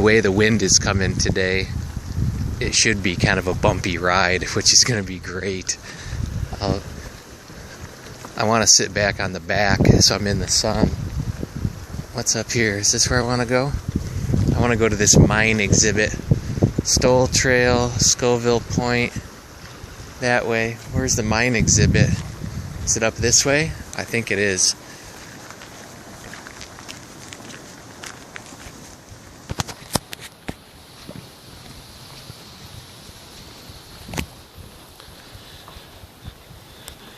way the wind is coming today, it should be kind of a bumpy ride, which is going to be great. I want to sit back on the back so I'm in the sun. What's up here? Is this where I want to go? I want to go to this mine exhibit. Stoll Trail, Scoville Point, that way. Where's the mine exhibit? Is it up this way? I think it is.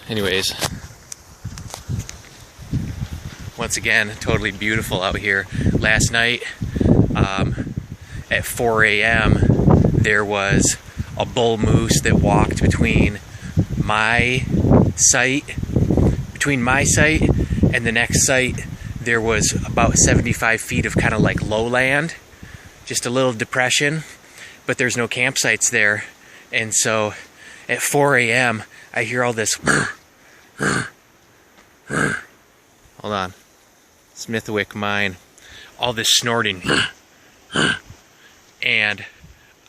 Anyways, once again, totally beautiful out here. Last night, at 4 a.m., there was a bull moose that walked between my site and the next site. There was about 75 feet of kind of like lowland, just a little depression, but there's no campsites there. And so at 4 a.m., I hear all this. Hold on. Smithwick Mine. All this snorting. And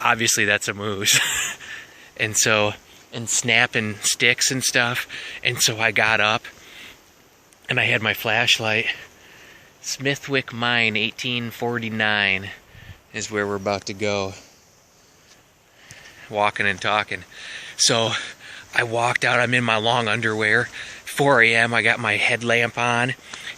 obviously that's a moose. and snapping sticks and stuff. And so I got up and I had my flashlight. Smithwick Mine, 1849 is where we're about to go. Walking and talking. So I walked out, I'm in my long underwear. 4 a.m. I got my headlamp on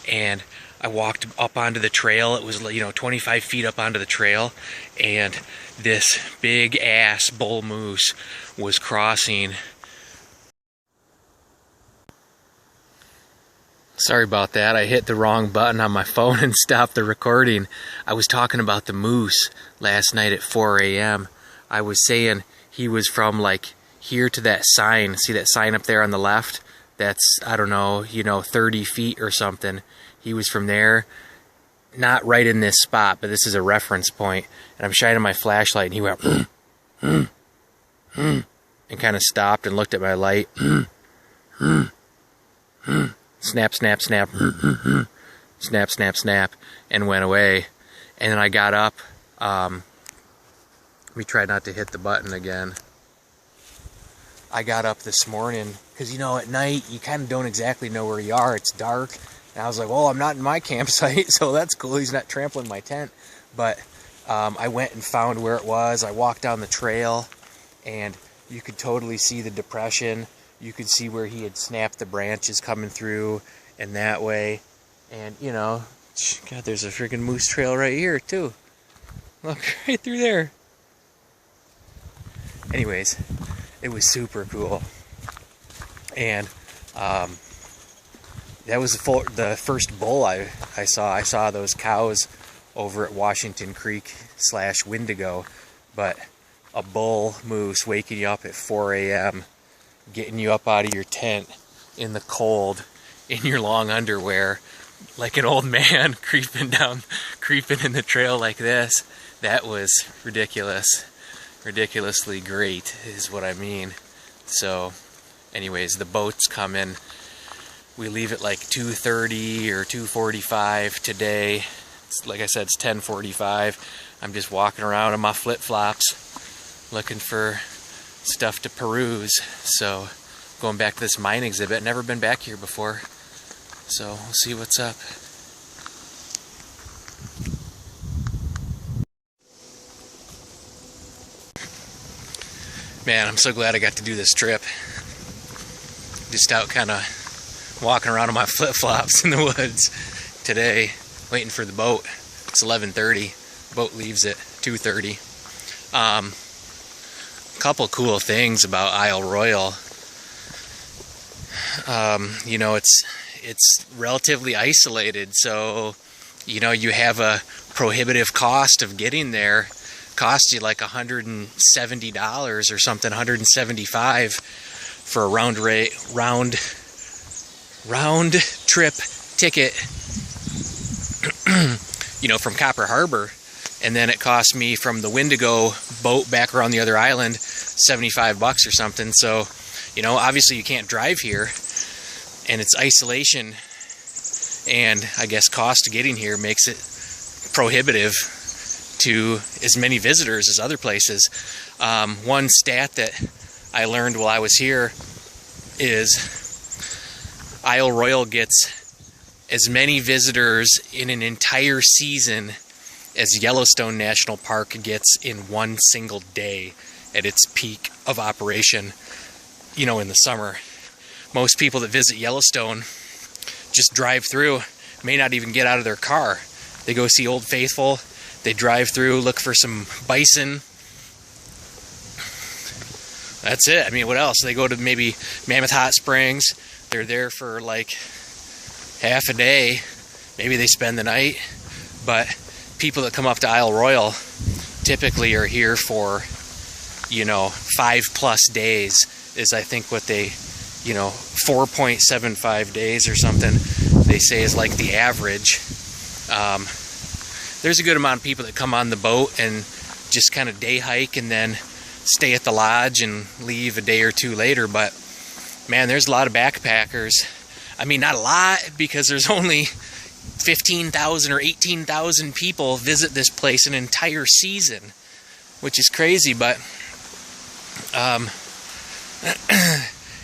and I walked up onto the trail. It was 25 feet up onto the trail, and this big ass bull moose was crossing. Sorry about that. I hit the wrong button on my phone and stopped the recording. I was talking about the moose last night at 4 a.m. I was saying he was from like here to that sign. See that sign up there on the left? That's, I don't know, 30 feet or something. He was from there, not right in this spot, but this is a reference point. And I'm shining my flashlight, and he went, and kind of stopped and looked at my light. Snap, snap, snap, snap, snap, snap, and went away. And then I got up. Let me try not to hit the button again. I got up this morning because, at night you kind of don't exactly know where you are. It's dark. And I was like, well, I'm not in my campsite, so that's cool. He's not trampling my tent. But I went and found where it was. I walked down the trail, and you could totally see the depression. You could see where he had snapped the branches coming through and that way. And, God, there's a freaking moose trail right here, too. Look, right through there. Anyways, it was super cool. And that was the first bull I saw. I saw those cows over at Washington Creek / Wendigo. But a bull moose waking you up at 4 a.m., getting you up out of your tent in the cold, in your long underwear, like an old man creeping creeping in the trail like this, that was ridiculous. Ridiculously great is what I mean. So anyways, the boat's coming. We leave at like 2:30 or 2:45 today. Like I said, it's 10:45. I'm just walking around in my flip-flops looking for stuff to peruse. So going back to this mine exhibit. Never been back here before, so we'll see what's up. Man, I'm so glad I got to do this trip. Just out kind of walking around in my flip-flops in the woods today, waiting for the boat. It's 11:30. Boat leaves at 2:30. Couple cool things about Isle Royale. You know, it's relatively isolated, so you know you have a prohibitive cost of getting there. Cost you like $170 or something, $175 for a round trip ticket. You know, from Copper Harbor, and then it cost me from the Wendigo boat back around the other island $75 or something. So, you know, obviously you can't drive here, and it's isolation, and I guess cost of getting here makes it prohibitive to as many visitors as other places. One stat that I learned while I was here is Isle Royale gets as many visitors in an entire season as Yellowstone National Park gets in one single day at its peak of operation, you know, in the summer. Most people that visit Yellowstone just drive through, may not even get out of their car. They go see Old Faithful, they drive through, look for some bison. That's it. I mean, what else? They go to maybe Mammoth Hot Springs. They're there for like half a day. Maybe they spend the night. But people that come up to Isle Royale typically are here for, you know, 5+ days is I think what they, you know, 4.75 days or something they say is like the average. There's a good amount of people that come on the boat and just kind of day hike and then stay at the lodge and leave a day or two later. But man, there's a lot of backpackers. I mean, not a lot, because there's only 15,000 or 18,000 people visit this place an entire season, which is crazy. But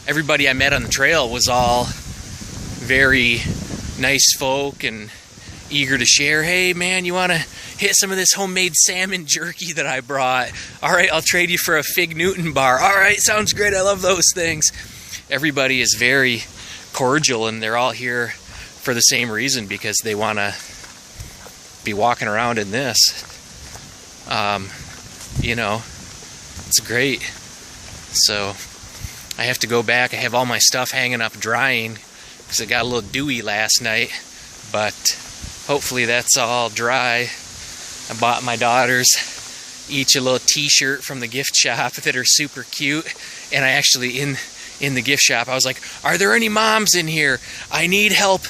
everybody I met on the trail was all very nice folk and eager to share. Hey man, you want to hit some of this homemade salmon jerky that I brought? All right, I'll trade you for a Fig Newton bar. All right, sounds great. I love those things. Everybody is very cordial, and they're all here for the same reason, because they want to be walking around in this. You know, it's great. So I have to go back. I have all my stuff hanging up drying because it got a little dewy last night, but hopefully that's all dry. I bought my daughters each a little t-shirt from the gift shop that are super cute, and I actually in the gift shop I was like, are there any moms in here? I need help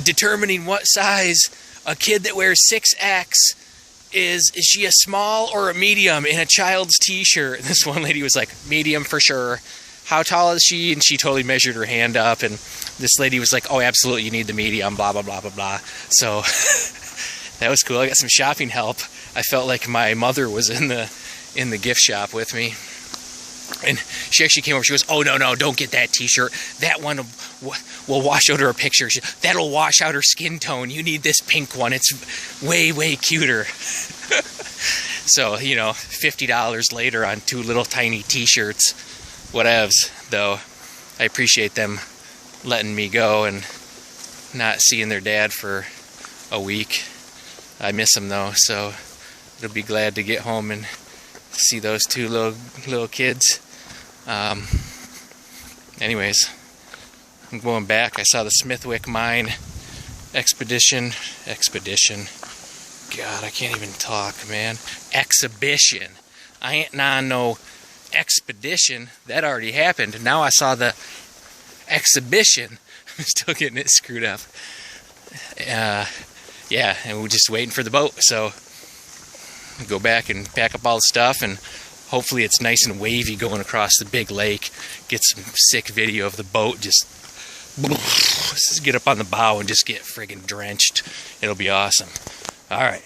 determining what size a kid that wears 6X is she a small or a medium in a child's t-shirt? And this one lady was like, medium for sure. How tall is she? And she totally measured her hand up, and this lady was like, oh, absolutely, you need the medium, blah, blah, blah, blah, blah. So that was cool. I got some shopping help. I felt like my mother was in the gift shop with me. And she actually came over. She goes, oh, no, don't get that t-shirt. That one will wash out her picture. That'll wash out her skin tone. You need this pink one. It's way, way cuter. So, you know, $50 later on 2 little tiny t-shirts. Whatevs, though. I appreciate them letting me go and not seeing their dad for a week. I miss them, though, so they'll be glad to get home and see those 2 little kids. Anyways, I'm going back. I saw the Smithwick Mine expedition. God, I can't even talk, man. Exhibition. I ain't on no expedition. That already happened. Now I saw the exhibition. I'm still getting it screwed up. yeah, and we're just waiting for the boat. So go back and pack up all the stuff, and hopefully it's nice and wavy going across the big lake. Get some sick video of the boat just get up on the bow and just get friggin' drenched. It'll be awesome. All right.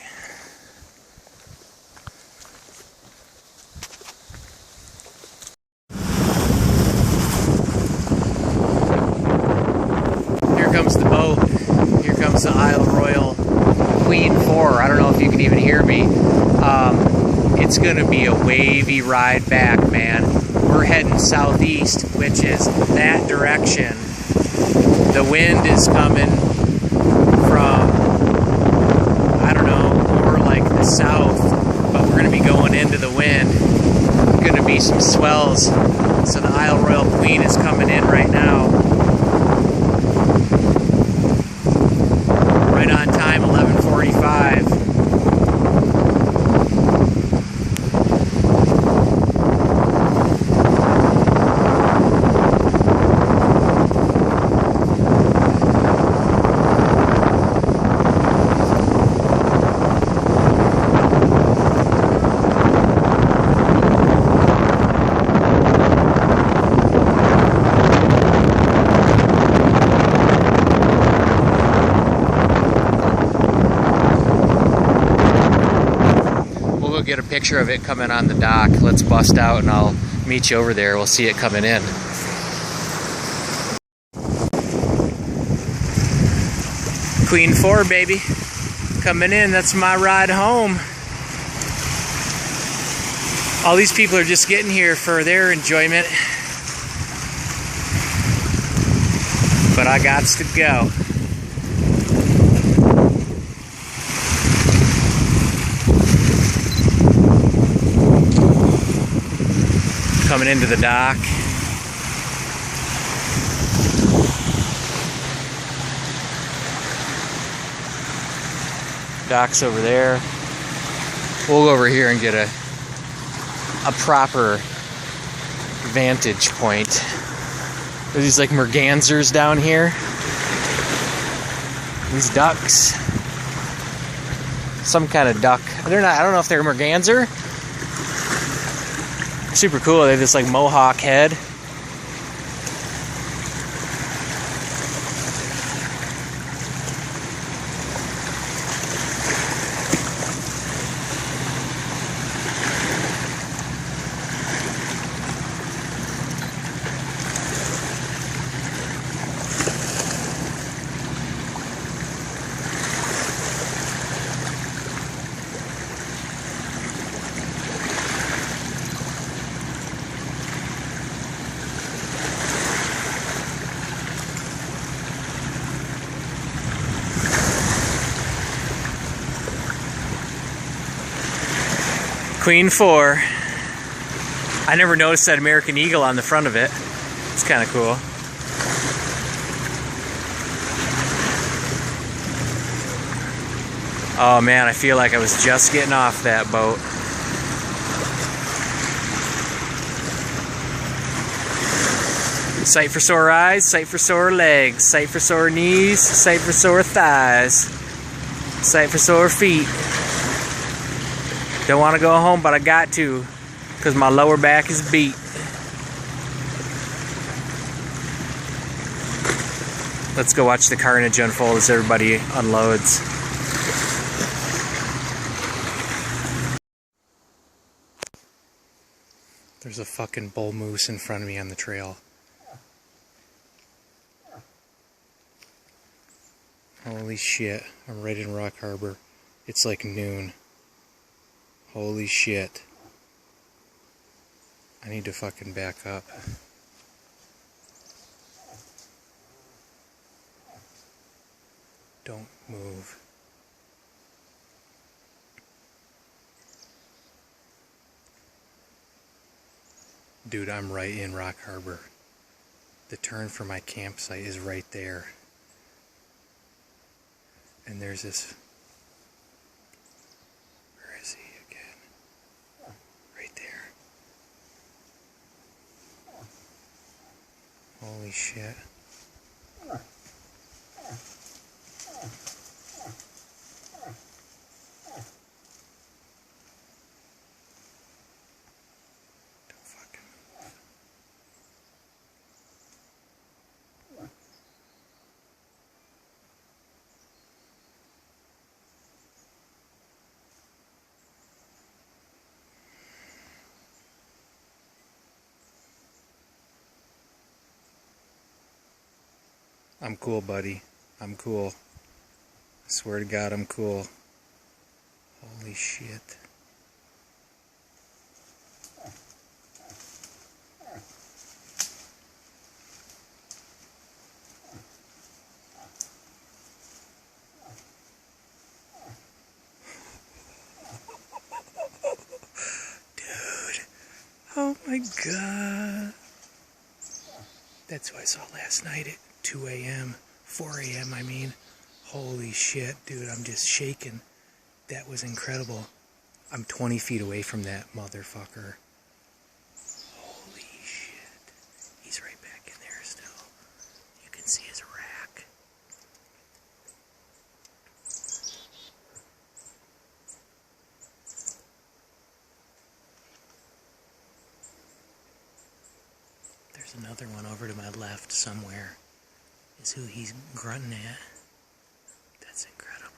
Here comes the boat. Here comes the Isle Royale Queen 4. I don't know if you can even hear me. It's gonna be a wavy ride back, man. We're heading southeast, which is that direction. The wind is coming from, I don't know, more like the south, but we're gonna be going into the wind. Gonna be some swells. So the Isle Royale Queen is coming in right now. Right on time, 11:45. Get a picture of it coming on the dock. Let's bust out and I'll meet you over there. We'll see it coming in. Queen 4, baby. Coming in. That's my ride home. All these people are just getting here for their enjoyment. But I gots to go. Coming into the dock. Dock's over there. We'll go over here and get a proper vantage point. There's these like mergansers down here. These ducks. Some kind of duck. They're not, I don't know if they're a merganser. Super cool. They have this like mohawk head. Queen 4. I never noticed that American Eagle on the front of it. It's kind of cool. Oh man, I feel like I was just getting off that boat. Sight for sore eyes, sight for sore legs, sight for sore knees, sight for sore thighs, sight for sore feet. Don't want to go home, but I got to, because my lower back is beat. Let's go watch the carnage unfold as everybody unloads. There's a fucking bull moose in front of me on the trail. Holy shit, I'm right in Rock Harbor. It's like noon. Holy shit. I need to fucking back up. Don't move. Dude, I'm right in Rock Harbor. The turn for my campsite is right there. And there's this... Where is he again? Right there. Holy shit. I'm cool, buddy. I'm cool. I swear to God, I'm cool. Holy shit. Dude. Oh my God. That's what I saw last night at 2 a.m. 4 a.m. I mean. Holy shit, dude. I'm just shaking. That was incredible. I'm 20 feet away from that motherfucker. Holy shit. He's right back in there still. You can see his rack. There's another one over to my left somewhere. Is who he's grunting at. That's incredible.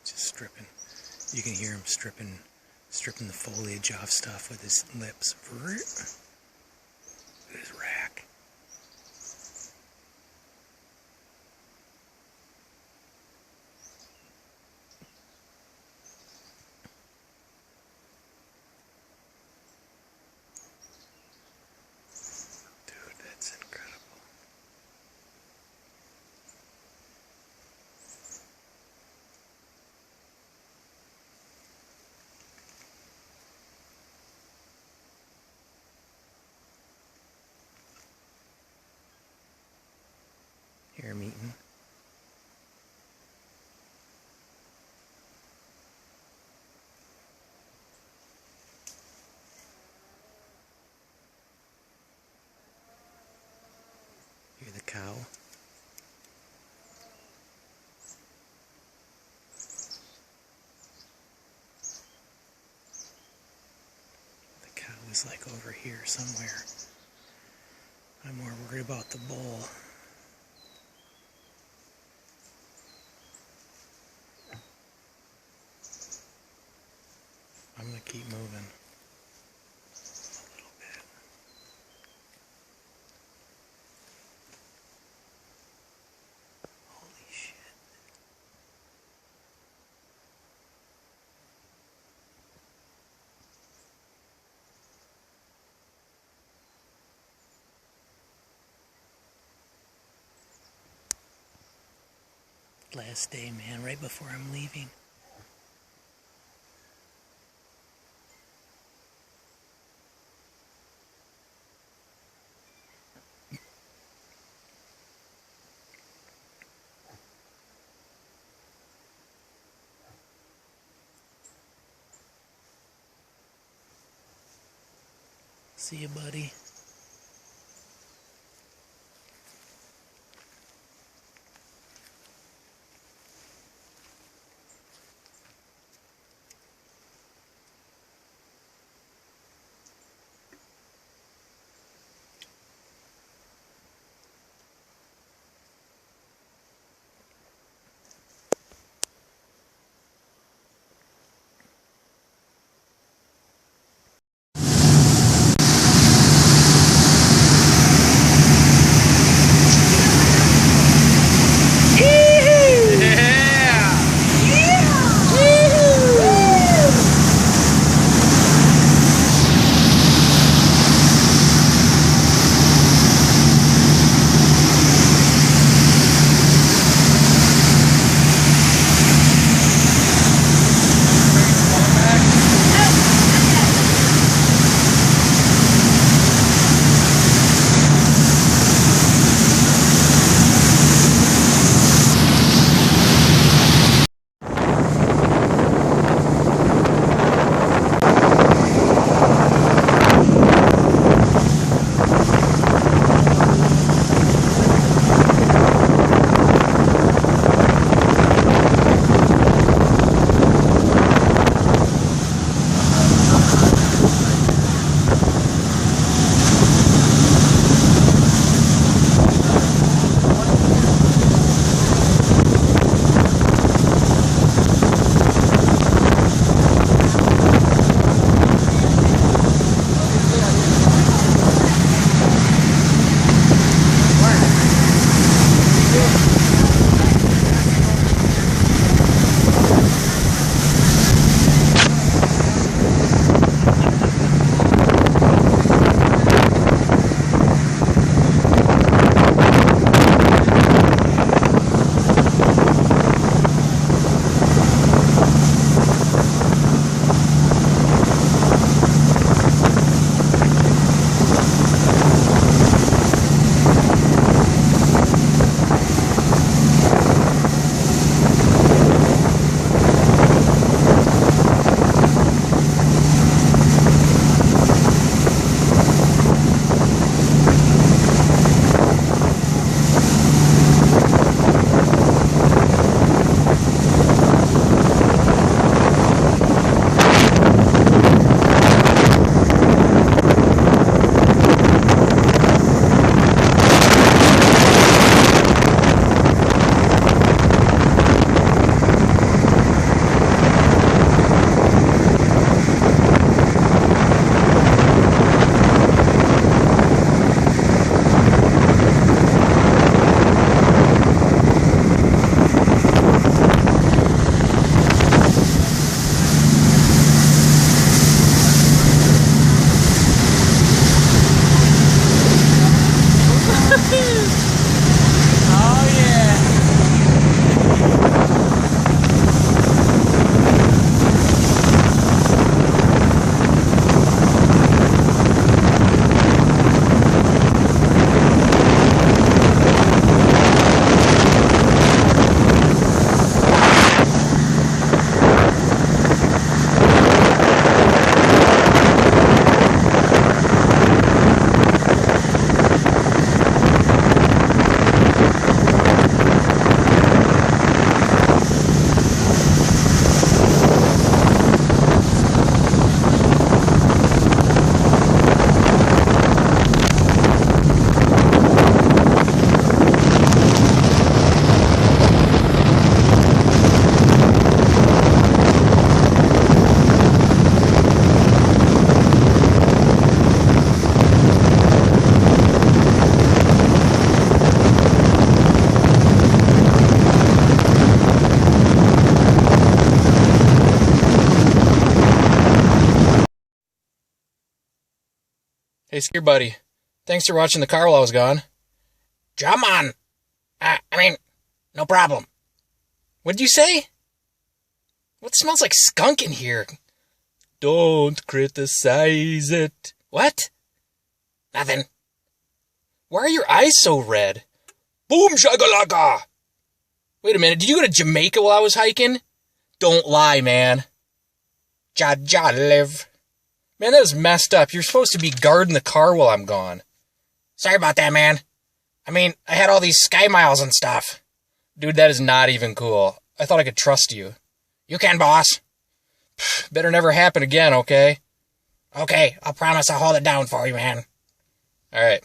Just stripping. You can hear him stripping the foliage off stuff with his lips. Look at his rack. Dude, that's incredible. Hear him eating. Hear the cow. The cow is like over here somewhere. I'm more worried about the bull. I'm gonna keep moving a little bit. Holy shit. Last day, man, right before I'm leaving. See you, buddy. Hey, Scare Buddy. Thanks for watching the car while I was gone. Drum on. No problem. What'd you say? What smells like skunk in here? Don't criticize it. What? Nothing. Why are your eyes so red? Boom shakalaka! Wait a minute, did you go to Jamaica while I was hiking? Don't lie, man. Ja live. Man, that was messed up. You're supposed to be guarding the car while I'm gone. Sorry about that, man. I had all these sky miles and stuff. Dude, that is not even cool. I thought I could trust you. You can, boss. Better never happen again, okay? Okay, I'll promise I'll hold it down for you, man. Alright,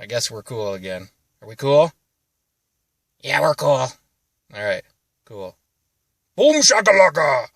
I guess we're cool again. Are we cool? Yeah, we're cool. Alright, cool. Boom shakalaka!